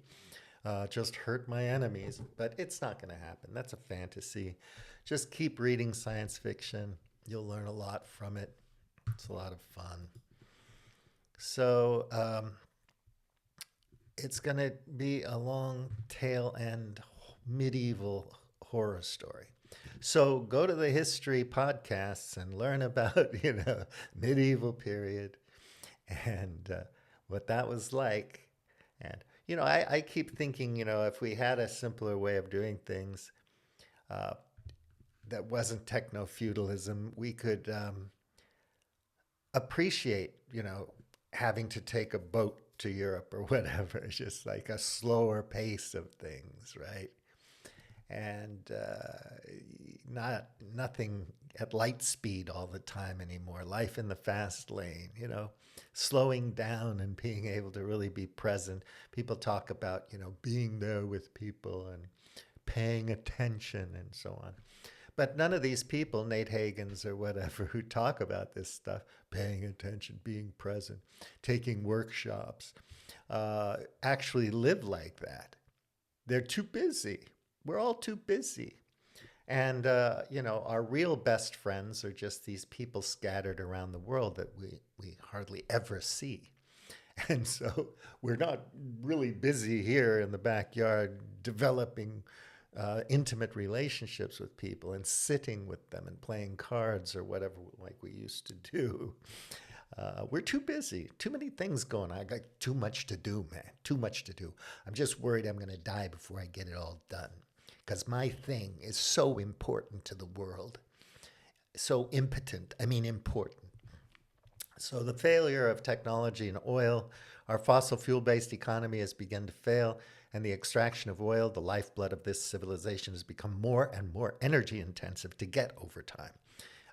just hurt my enemies. But it's not going to happen. That's a fantasy. Just keep reading science fiction. You'll learn a lot from it. It's a lot of fun. So it's going to be a long tail end medieval horror story. So go to the history podcasts and learn about, medieval period and what that was like. And, I keep thinking, if we had a simpler way of doing things, that wasn't techno feudalism, we could appreciate, having to take a boat to Europe or whatever. It's just like a slower pace of things, right? And nothing at light speed all the time anymore. Life in the fast lane, slowing down and being able to really be present. People talk about, being there with people and paying attention and so on. But none of these people, Nate Hagens or whatever, who talk about this stuff, paying attention, being present, taking workshops, actually live like that. They're too busy. We're all too busy. And, our real best friends are just these people scattered around the world that we hardly ever see. And so we're not really busy here in the backyard developing intimate relationships with people and sitting with them and playing cards or whatever like we used to do. We're too busy. Too many things going on. I got too much to do, man. Too much to do. I'm just worried I'm going to die before I get it all done. Because my thing is so important to the world. So important. So the failure of technology and oil Our fossil fuel-based economy has begun to fail, and the extraction of oil, the lifeblood of this civilization, has become more and more energy intensive to get over time.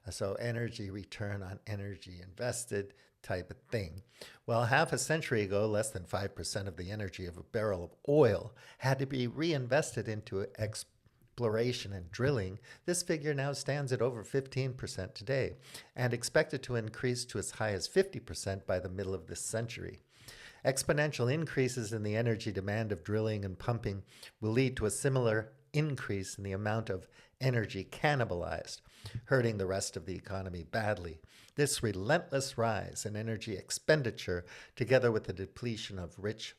So energy return on energy invested type of thing. Well, half a century ago, less than 5% of the energy of a barrel of oil had to be reinvested into exploration and drilling. This figure now stands at over 15% today and expected to increase to as high as 50% by the middle of this century. Exponential increases in the energy demand of drilling and pumping will lead to a similar increase in the amount of energy cannibalized, hurting the rest of the economy badly. This relentless rise in energy expenditure, together with the depletion of rich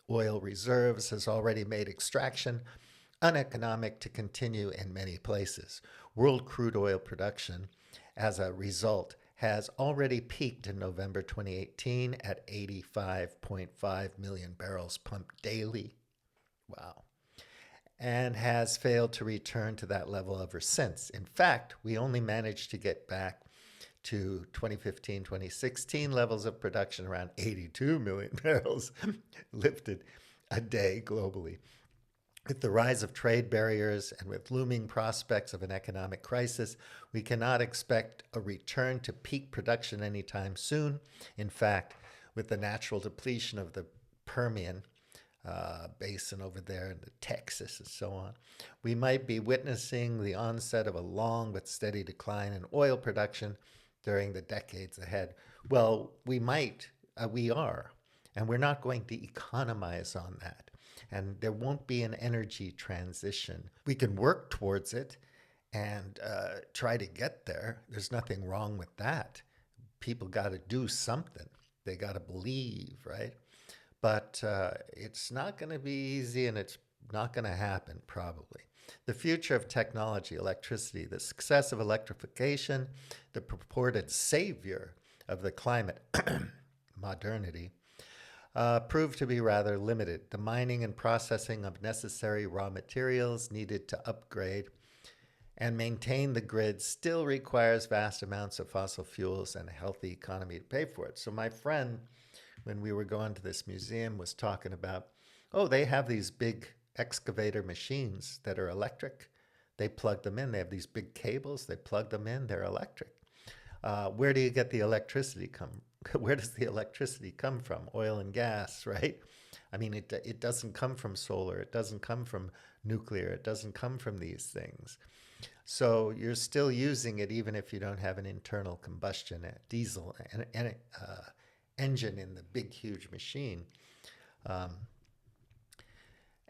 oil reserves, has already made extraction uneconomic to continue in many places. World crude oil production, as a result, has already peaked in November 2018 at 85.5 million barrels pumped daily. Wow. And has failed to return to that level ever since. In fact, we only managed to get back to 2015, 2016 levels of production around 82 million barrels lifted a day globally. With the rise of trade barriers and with looming prospects of an economic crisis, we cannot expect a return to peak production anytime soon. In fact, with the natural depletion of the Permian basin over there in Texas and so on, we might be witnessing the onset of a long but steady decline in oil production during the decades ahead. Well, we are, and we're not going to economize on that. And there won't be an energy transition. We can work towards it and try to get there. There's nothing wrong with that. People got to do something. They got to believe, right? But it's not going to be easy, and it's not going to happen, probably. The future of technology, electricity, the success of electrification, the purported savior of the climate, modernity, proved to be rather limited. The mining and processing of necessary raw materials needed to upgrade and maintain the grid still requires vast amounts of fossil fuels and a healthy economy to pay for it. So my friend, when we were going to this museum, was talking about, they have these big excavator machines that are electric. They plug them in. They have these big cables. They plug them in. They're electric. Where do you get the electricity Where does the electricity come from? Oil and gas, right? I mean, it doesn't come from solar. It doesn't come from nuclear. It doesn't come from these things. So you're still using it even if you don't have an internal combustion diesel engine in the big, huge machine.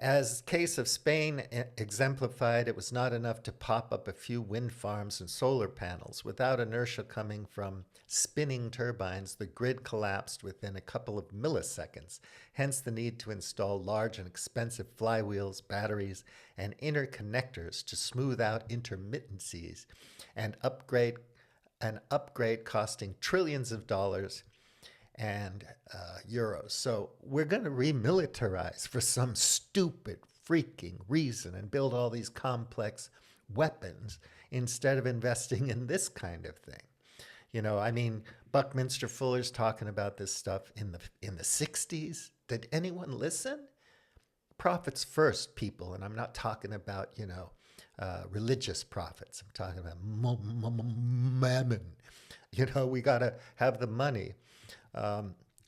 As case of Spain exemplified, it was not enough to pop up a few wind farms and solar panels. Without inertia coming from spinning turbines, the grid collapsed within a couple of milliseconds, hence the need to install large and expensive flywheels, batteries, and interconnectors to smooth out intermittencies, and upgrade costing trillions of dollars and euros. So we're going to remilitarize for some stupid freaking reason and build all these complex weapons instead of investing in this kind of thing. You know, I mean, Buckminster Fuller's talking about this stuff in the 60s. Did anyone listen? Profits first, people. And I'm not talking about, religious profits. I'm talking about mammon. We got to have the money.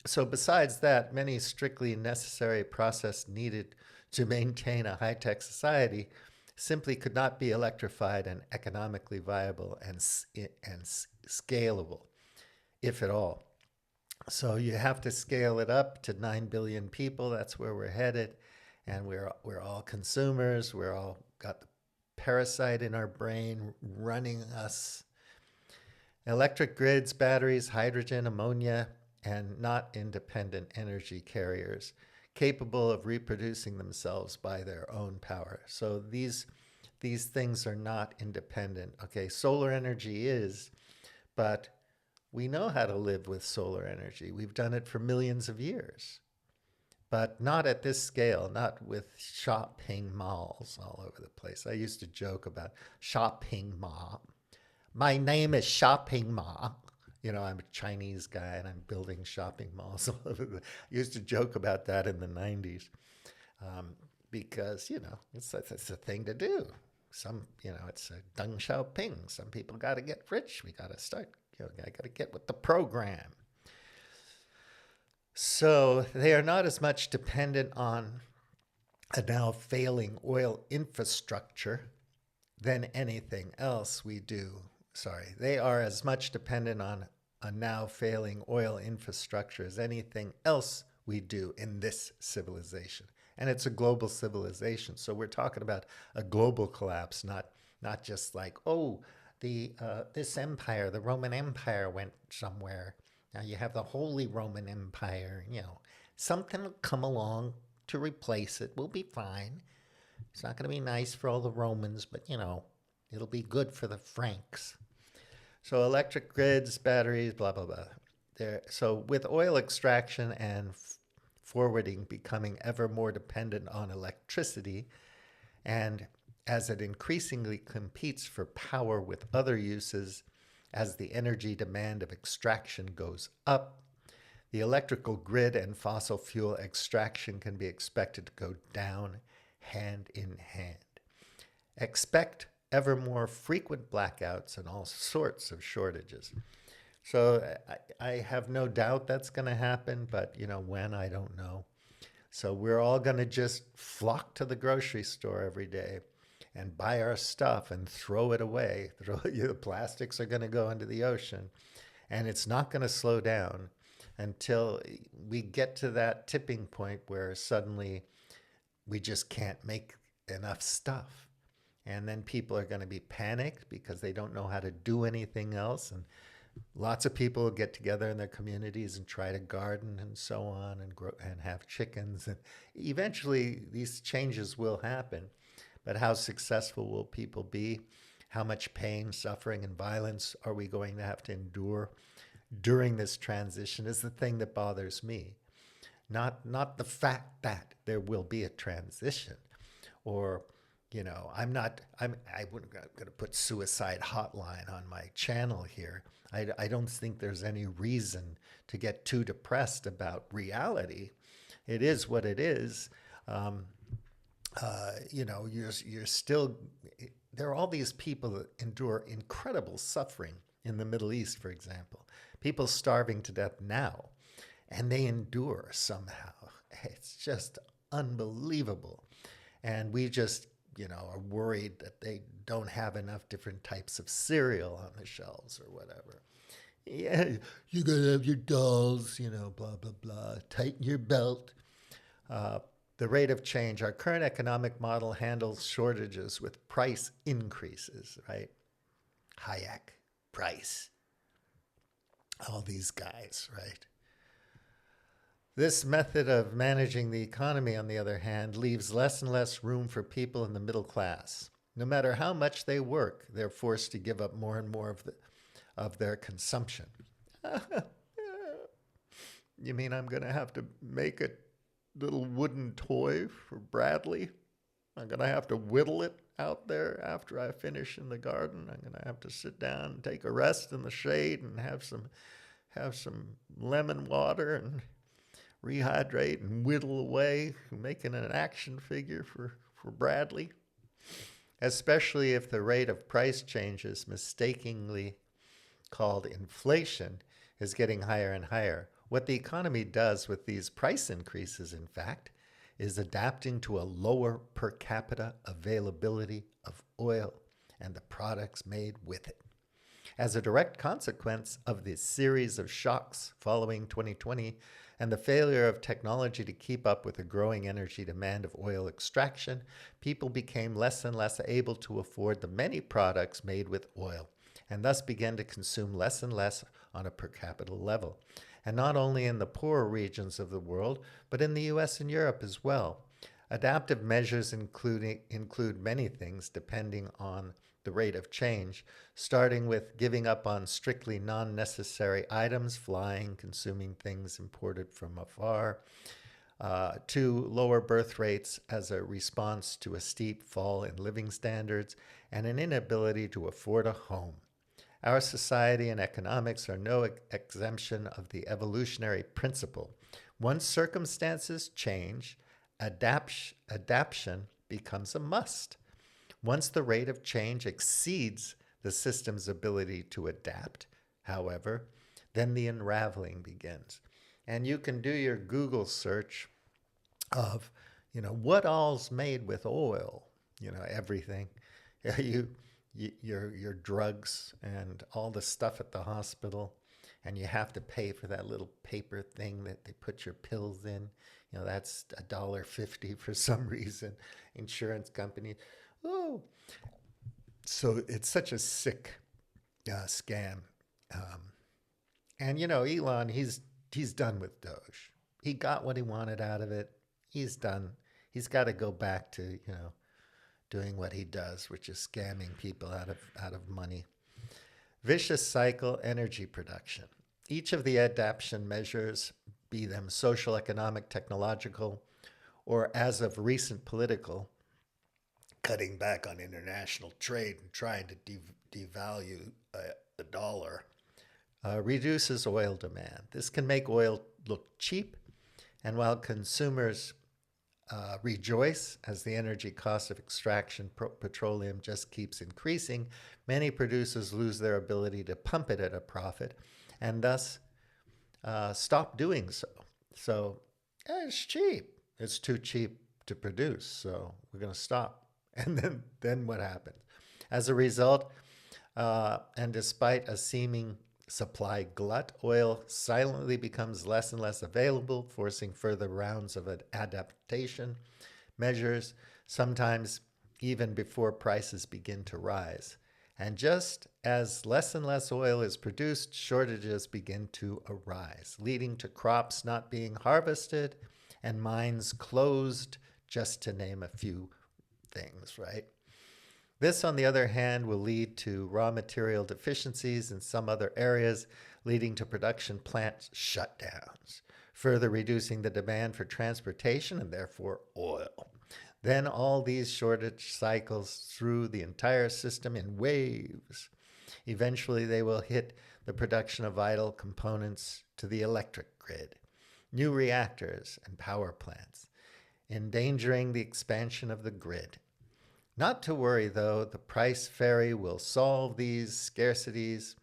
So besides that, many strictly necessary processes needed to maintain a high-tech society simply could not be electrified and economically viable and scalable, if at all. So you have to scale it up to 9 billion people. That's where we're headed. And we're all consumers. We're all got the parasite in our brain running us. Electric grids, batteries, hydrogen, ammonia, and not independent energy carriers capable of reproducing themselves by their own power. So these things are not independent. Okay, solar energy is, but we know how to live with solar energy. We've done it for millions of years, but not at this scale, not with shopping malls all over the place. I used to joke about shopping mall. My name is Shopping Ma. I'm a Chinese guy and I'm building shopping malls all over I used to joke about that in the 90s because, it's a thing to do. It's a Deng Xiaoping. Some people got to get rich. We got to start, I got to get with the program. So they are not as much dependent on a now failing oil infrastructure than anything else we do. Sorry, they are as much dependent on a now failing oil infrastructure as anything else we do in this civilization. And it's a global civilization. So we're talking about a global collapse, not just like, this empire, the Roman Empire went somewhere. Now you have the Holy Roman Empire, something will come along to replace it. We'll be fine. It's not going to be nice for all the Romans, but, it'll be good for the Franks. So electric grids, batteries, blah, blah, blah. So with oil extraction and forwarding becoming ever more dependent on electricity, and as it increasingly competes for power with other uses, as the energy demand of extraction goes up, the electrical grid and fossil fuel extraction can be expected to go down hand in hand. Expect ever more frequent blackouts and all sorts of shortages. So I have no doubt that's going to happen, but when, I don't know. So we're all going to just flock to the grocery store every day and buy our stuff and throw it away. The plastics are going to go into the ocean, and it's not going to slow down until we get to that tipping point where suddenly we just can't make enough stuff. And then people are going to be panicked because they don't know how to do anything else. And lots of people get together in their communities and try to garden and so on and grow and have chickens. And eventually these changes will happen. But how successful will people be? How much pain, suffering, and violence are we going to have to endure during this transition is the thing that bothers me. Not the fact that there will be a transition, or I wouldn't going to put suicide hotline on my channel here. I don't think there's any reason to get too depressed about reality. It is what it is. You're still, there are all these people that endure incredible suffering in the Middle East, for example. People starving to death now, and they endure somehow. It's just unbelievable. And we just, are worried that they don't have enough different types of cereal on the shelves or whatever. Yeah, you gotta have your dolls, blah, blah, blah. Tighten your belt. The rate of change. Our current economic model handles shortages with price increases, right? Hayek, Price, all these guys, right? This method of managing the economy, on the other hand, leaves less and less room for people in the middle class. No matter how much they work, they're forced to give up more and more of their consumption. You mean I'm going to have to make a little wooden toy for Bradley? I'm going to have to whittle it out there after I finish in the garden. I'm going to have to sit down and take a rest in the shade and have some lemon water and rehydrate and whittle away, making an action figure for Bradley. Especially if the rate of price changes, mistakenly called inflation, is getting higher and higher. What the economy does with these price increases, in fact, is adapting to a lower per capita availability of oil and the products made with it. As a direct consequence of the series of shocks following 2020 and the failure of technology to keep up with the growing energy demand of oil extraction, people became less and less able to afford the many products made with oil, and thus began to consume less and less on a per capita level. And not only in the poorer regions of the world, but in the US and Europe as well. Adaptive measures include many things depending on the rate of change, starting with giving up on strictly non-necessary items, flying, consuming things imported from afar, to lower birth rates as a response to a steep fall in living standards and an inability to afford a home. Our society and economics are no exemption of the evolutionary principle. Once circumstances change, adaptation becomes a must. Once the rate of change exceeds the system's ability to adapt, however, then the unraveling begins. And you can do your Google search of, what all's made with oil, everything. Your drugs and all the stuff at the hospital, and you have to pay for that little paper thing that they put your pills in. That's $1.50 for some reason. Insurance company. Oh, so it's such a sick scam. And Elon, he's done with Doge. He got what he wanted out of it. He's done. He's got to go back to doing what he does, which is scamming people out of money. Vicious cycle energy production. Each of the adaptation measures, be them social, economic, technological, or as of recent political, cutting back on international trade and trying to devalue the dollar, reduces oil demand. This can make oil look cheap, and while consumers rejoice as the energy cost of extraction petroleum just keeps increasing, many producers lose their ability to pump it at a profit and thus stop doing so. So it's cheap. It's too cheap to produce, so we're going to stop. And then what happens? As a result, and despite a seeming supply glut, oil silently becomes less and less available, forcing further rounds of adaptation measures, sometimes even before prices begin to rise. And just as less and less oil is produced, shortages begin to arise, leading to crops not being harvested and mines closed, just to name a few things, right? This, on the other hand, will lead to raw material deficiencies in some other areas, leading to production plant shutdowns, further reducing the demand for transportation and therefore oil. Then all these shortage cycles through the entire system in waves. Eventually, they will hit the production of vital components to the electric grid, new reactors and power plants, endangering the expansion of the grid. Not to worry, though, the price ferry will solve these scarcities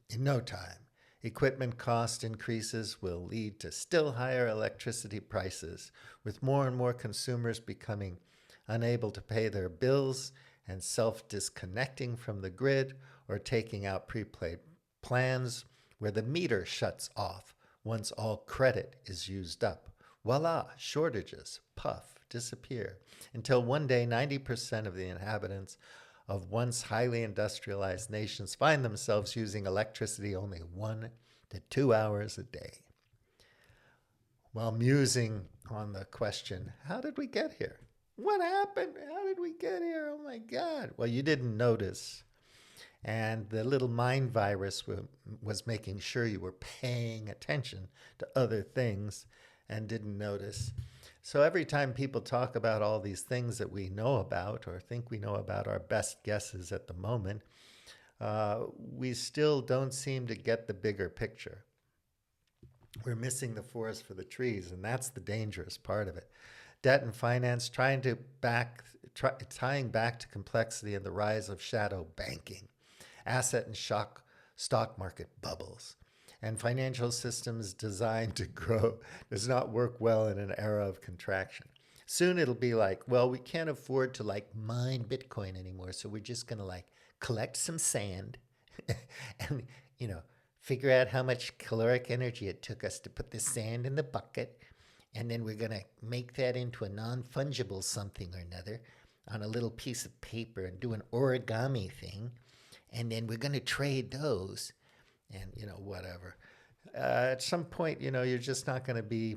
in no time. Equipment cost increases will lead to still higher electricity prices, with more and more consumers becoming unable to pay their bills and self-disconnecting from the grid or taking out prepaid plans where the meter shuts off once all credit is used up. Voila, shortages, puff, disappear, until one day 90% of the inhabitants of once highly industrialized nations find themselves using electricity only 1 to 2 hours a day. While musing on the question, how did we get here? What happened? How did we get here? Oh my God. Well, you didn't notice. And the little mind virus was making sure you were paying attention to other things and didn't notice. So every time people talk about all these things that we know about or think we know about, our best guesses at the moment, we still don't seem to get the bigger picture. We're missing the forest for the trees, and that's the dangerous part of it. Debt and finance tying back to complexity and the rise of shadow banking, asset and stock market bubbles, and financial systems designed to grow does not work well in an era of contraction. Soon it'll be like, well, we can't afford to mine Bitcoin anymore, so we're just going to collect some sand and, figure out how much caloric energy it took us to put the sand in the bucket, and then we're going to make that into a non-fungible something or another on a little piece of paper and do an origami thing, and then we're going to trade those. And, whatever. At some point, you're just not going to be,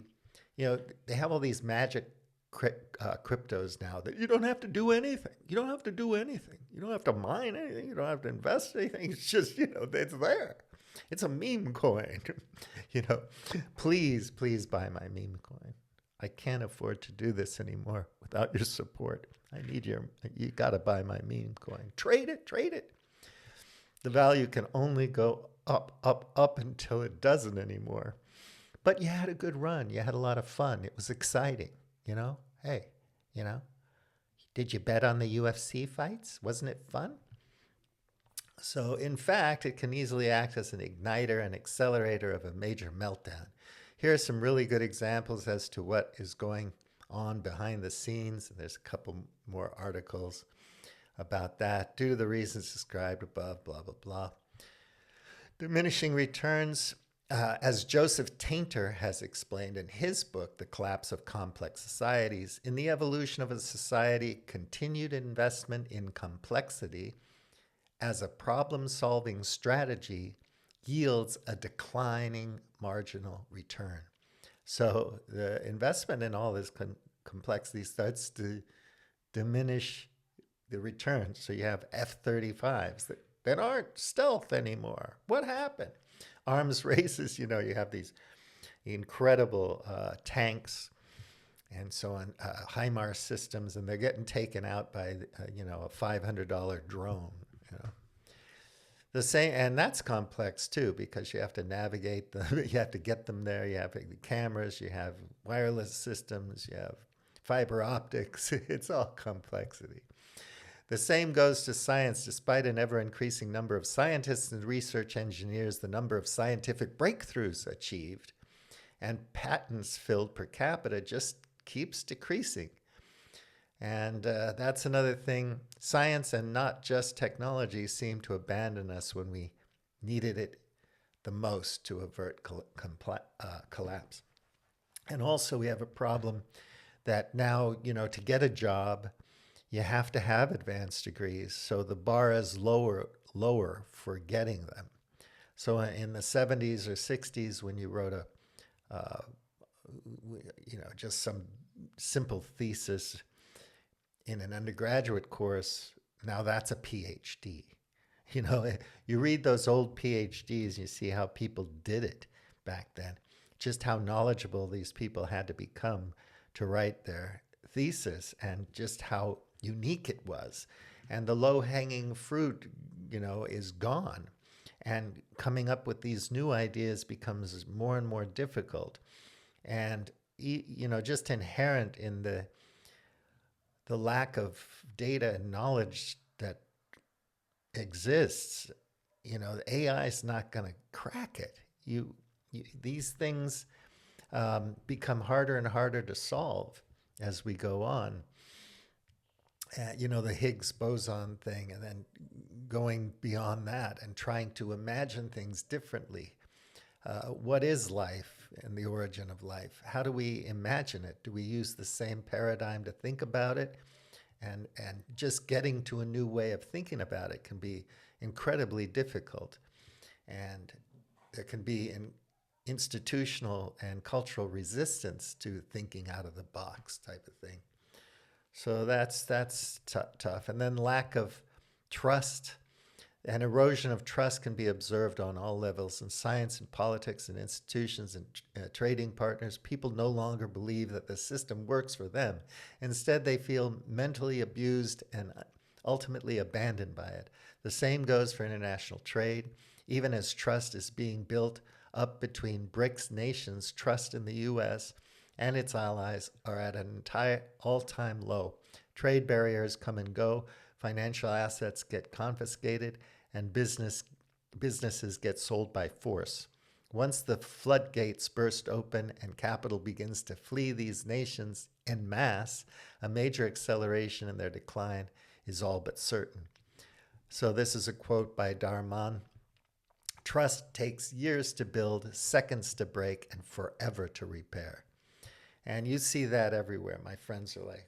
they have all these magic cryptos now that you don't have to do anything. You don't have to do anything. You don't have to mine anything. You don't have to invest anything. It's just, it's there. It's a meme coin. Please buy my meme coin. I can't afford to do this anymore without your support. You got to buy my meme coin. Trade it. The value can only go up, up, up until it doesn't anymore. But you had a good run. You had a lot of fun. It was exciting, you know? Hey, you know, did you bet on the UFC fights? Wasn't it fun? So, in fact, it can easily act as an igniter and accelerator of a major meltdown. Here are some really good examples as to what is going on behind the scenes. There's a couple more articles about that due to the reasons described above, blah, blah, blah. Diminishing returns, as Joseph Tainter has explained in his book, The Collapse of Complex Societies, in the evolution of a society, continued investment in complexity as a problem-solving strategy yields a declining marginal return. So the investment in all this complexity starts to diminish the return. So you have F-35s that aren't stealth anymore. What happened? Arms races, you have these incredible tanks and so on, HIMARS systems, and they're getting taken out by, a $500 drone. The same, and that's complex too, because you have to navigate them, you have to get them there, you have the cameras, you have wireless systems, you have fiber optics, it's all complexity. The same goes to science. Despite an ever-increasing number of scientists and research engineers, the number of scientific breakthroughs achieved and patents filled per capita just keeps decreasing. And that's another thing. Science and not just technology seem to abandon us when we needed it the most to avert collapse. And also we have a problem that now, to get a job, you have to have advanced degrees. So the bar is lower for getting them. So in the 70s or 60s, when you wrote just some simple thesis in an undergraduate course, now that's a PhD. You read those old PhDs, you see how people did it back then, just how knowledgeable these people had to become to write their thesis, and just how unique it was. And the low-hanging fruit, is gone. And coming up with these new ideas becomes more and more difficult. And, just inherent in the lack of data and knowledge that exists, the AI is not going to crack it. These things become harder and harder to solve as we go on. The Higgs boson thing, and then going beyond that and trying to imagine things differently. What is life and the origin of life? How do we imagine it? Do we use the same paradigm to think about it? And just getting to a new way of thinking about it can be incredibly difficult. And there can be an institutional and cultural resistance to thinking out of the box type of thing. So that's tough. And then lack of trust. An erosion of trust can be observed on all levels in science and politics and institutions and trading partners. People no longer believe that the system works for them. Instead, they feel mentally abused and ultimately abandoned by it. The same goes for international trade. Even as trust is being built up between BRICS nations, trust in the U.S. and its allies are at an entire all-time low. Trade barriers come and go. Financial assets get confiscated, and businesses get sold by force. Once the floodgates burst open and capital begins to flee these nations en masse, a major acceleration in their decline is all but certain. So this is a quote by Darman. Trust takes years to build, seconds to break, and forever to repair. And you see that everywhere. My friends are like,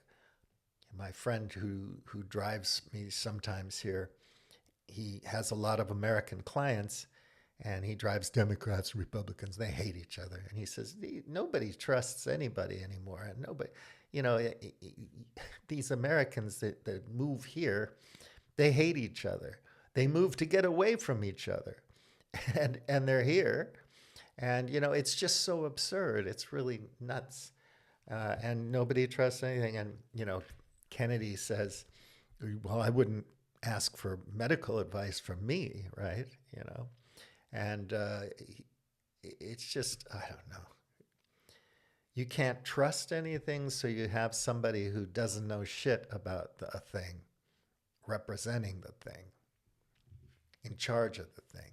my friend who drives me sometimes here, he has a lot of American clients, and he drives Democrats, Republicans. They hate each other. And he says, nobody trusts anybody anymore. And nobody, these Americans that move here, they hate each other. They move to get away from each other. And they're here. And, it's just so absurd. It's really nuts. And nobody trusts anything. And, Kennedy says, well, I wouldn't ask for medical advice from me, right? And it's just, I don't know. You can't trust anything, so you have somebody who doesn't know shit about a thing, representing the thing, in charge of the thing.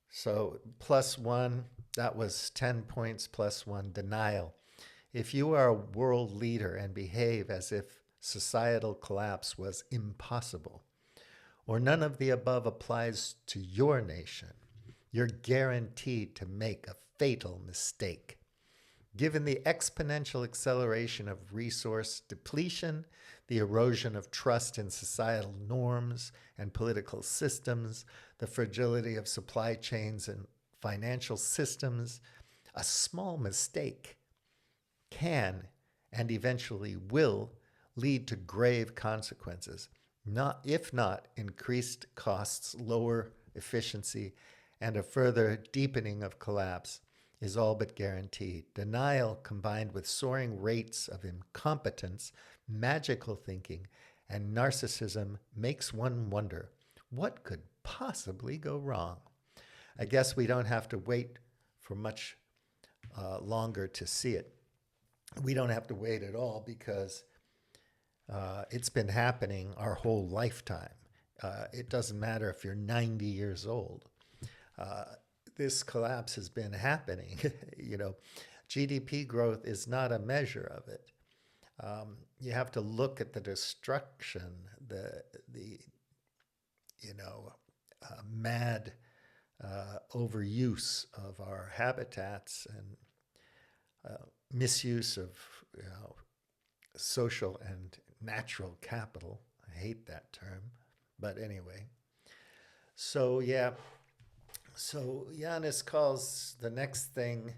So +1, that was 10 points +1, denial. If you are a world leader and behave as if societal collapse was impossible, or none of the above applies to your nation, you're guaranteed to make a fatal mistake. Given the exponential acceleration of resource depletion, the erosion of trust in societal norms and political systems, the fragility of supply chains and financial systems, a small mistake can and eventually will lead to grave consequences, if not increased costs, lower efficiency, and a further deepening of collapse is all but guaranteed. Denial combined with soaring rates of incompetence, magical thinking, and narcissism makes one wonder, what could possibly go wrong? I guess we don't have to wait for much longer to see it. We don't have to wait at all because it's been happening our whole lifetime. It doesn't matter if you're 90 years old. This collapse has been happening. GDP growth is not a measure of it. You have to look at the destruction, the mad overuse of our habitats and misuse of social and natural capital. I hate that term, but anyway. So yeah. So Giannis calls the next thing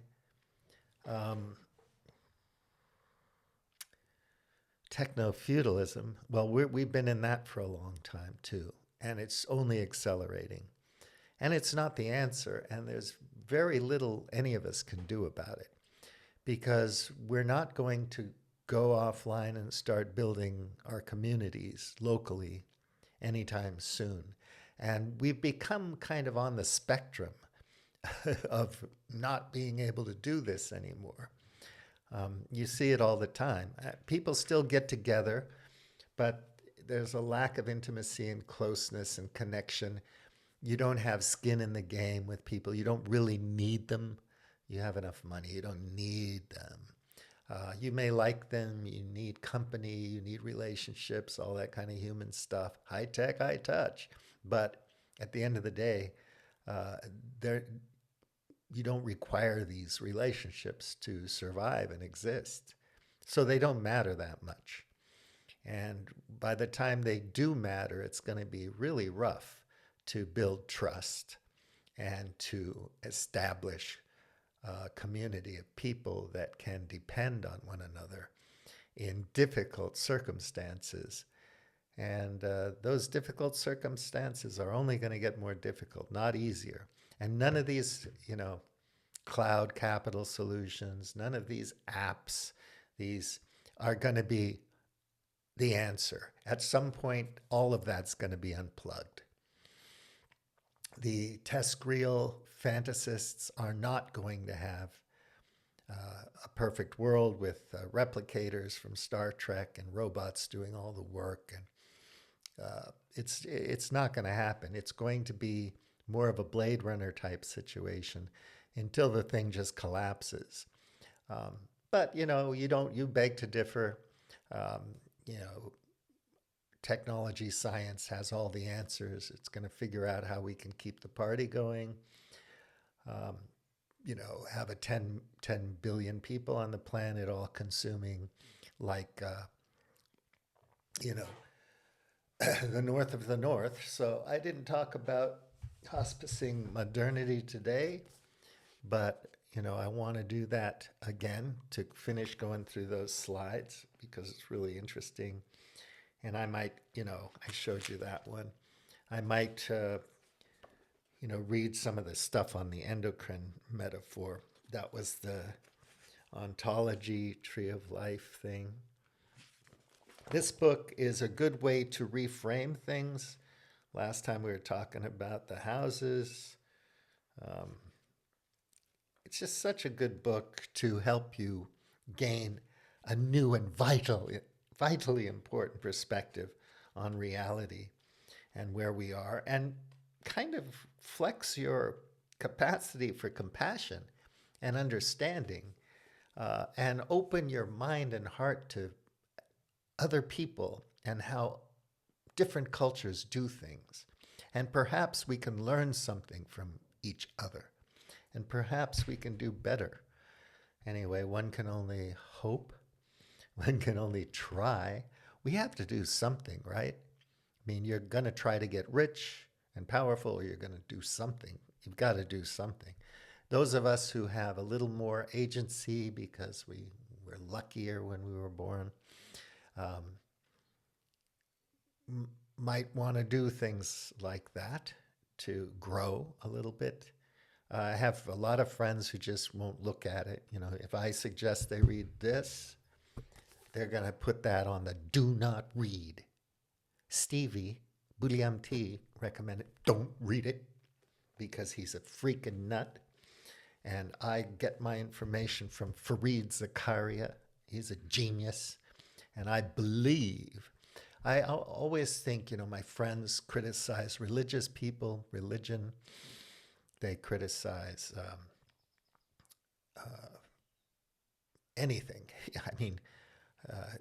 Techno Feudalism. Well, we've been in that for a long time too, and it's only accelerating. And it's not the answer, and there's very little any of us can do about it, because we're not going to go offline and start building our communities locally anytime soon. And we've become kind of on the spectrum of not being able to do this anymore. You see it all the time. People still get together, but there's a lack of intimacy and closeness and connection. You don't have skin in the game with people. You don't really need them. You have enough money. You don't need them. You may like them. You need company. You need relationships, all that kind of human stuff. High tech, high touch. But at the end of the day, you don't require these relationships to survive and exist. So they don't matter that much. And by the time they do matter, it's going to be really rough to build trust and to establish a community of people that can depend on one another in difficult circumstances. And those difficult circumstances are only going to get more difficult, not easier. And none of these, cloud capital solutions, none of these apps, these are going to be the answer. At some point, all of that's going to be unplugged. The TESCREAL fantasists are not going to have a perfect world with replicators from Star Trek and robots doing all the work. And it's not going to happen. It's going to be more of a Blade Runner type situation until the thing just collapses. But you beg to differ. Technology science has all the answers. It's going to figure out how we can keep the party going. Have a 10 billion people on the planet all consuming like, the north of the north. So I didn't talk about hospicing modernity today, but, I want to do that again to finish going through those slides because it's really interesting. And I might, I showed you that one. I might, read some of the stuff on the endocrine metaphor. That was the ontology, tree of life thing. This book is a good way to reframe things Last time we were talking about the houses. It's just such a good book to help you gain a new and vitally important perspective on reality and where we are, and kind of flex your capacity for compassion and understanding, and open your mind and heart to other people and how different cultures do things. And perhaps we can learn something from each other. And perhaps we can do better. Anyway, one can only hope. One can only try. We have to do something, right? I mean, you're going to try to get rich and powerful, or you're going to do something. You've got to do something. Those of us who have a little more agency because we were luckier when we were born, might want to do things like that to grow a little bit. I have a lot of friends who just won't look at it. You know, if I suggest they read this, they're going to put that on the do not read. Stevie Bulliam-T recommended don't read it because he's a freaking nut. And I get my information from Fareed Zakaria. He's a genius. And I believe, I always think, you know, my friends criticize religious people, religion. They criticize anything. I mean,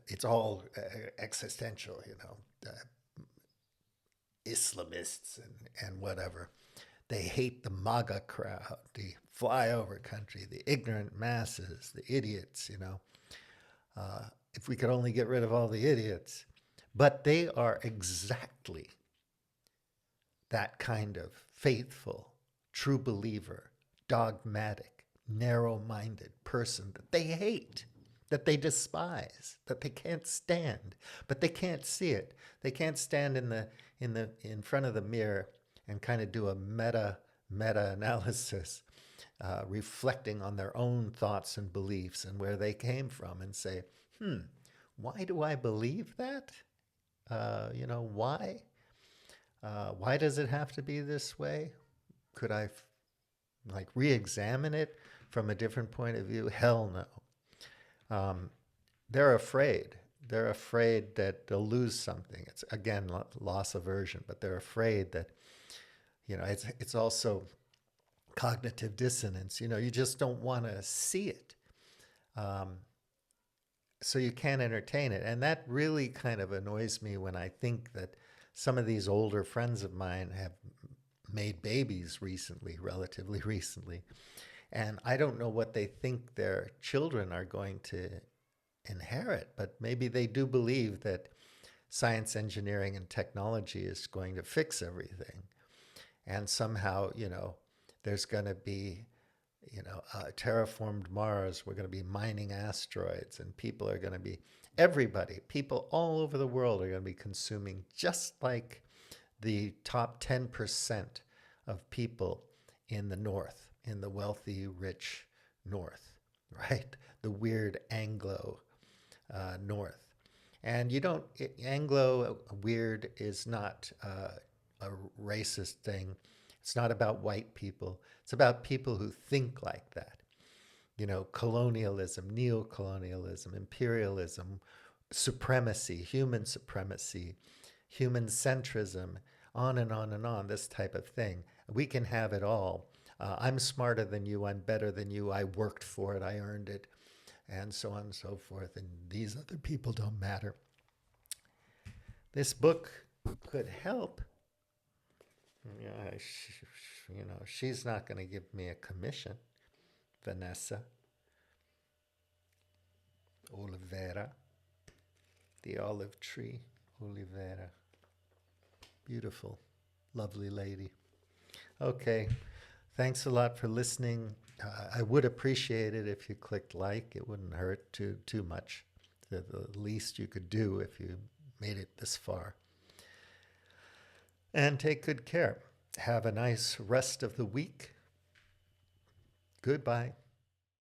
it's all existential, you know, Islamists and whatever. They hate the MAGA crowd, the flyover country, the ignorant masses, the idiots, you know. If we could only get rid of all the idiots. But they are exactly that kind of faithful, true believer, dogmatic, narrow-minded person that they hate, that they despise, that they can't stand, but they can't see it. They can't stand in front of the mirror and kind of do a meta-analysis, reflecting on their own thoughts and beliefs and where they came from, and say, why do I believe that? You know, why? Why does it have to be this way? Could I like re-examine it from a different point of view? Hell no. They're afraid. They're afraid that they'll lose something. It's, again, loss aversion, but they're afraid that, you know, it's also cognitive dissonance. You know, you just don't want to see it. So you can't entertain it. And that really kind of annoys me when I think that some of these older friends of mine have made babies recently, relatively recently. And I don't know what they think their children are going to inherit, but maybe they do believe that science, engineering, and technology is going to fix everything. And somehow, you know, there's going to be, you know, terraformed Mars. We're going to be mining asteroids, and people are going to be, people all over the world are going to be consuming just like the top 10% of people in the North, in the wealthy, rich North, right? The weird Anglo North. And you don't, Anglo weird is not a racist thing. It's not about white people. It's about people who think like that. You know, colonialism, neocolonialism, imperialism, supremacy, human centrism, on and on and on, this type of thing. We can have it all. I'm smarter than you. I'm better than you. I worked for it. I earned it. And so on and so forth. And these other people don't matter. This book could help. Yeah, you know, she's not going to give me a commission. Vanessa Oliveira, the olive tree, Oliveira. Beautiful, lovely lady. Okay, thanks a lot for listening. I would appreciate it if you clicked like. It wouldn't hurt too much. The least you could do if you made it this far. And take good care. Have a nice rest of the week. Goodbye.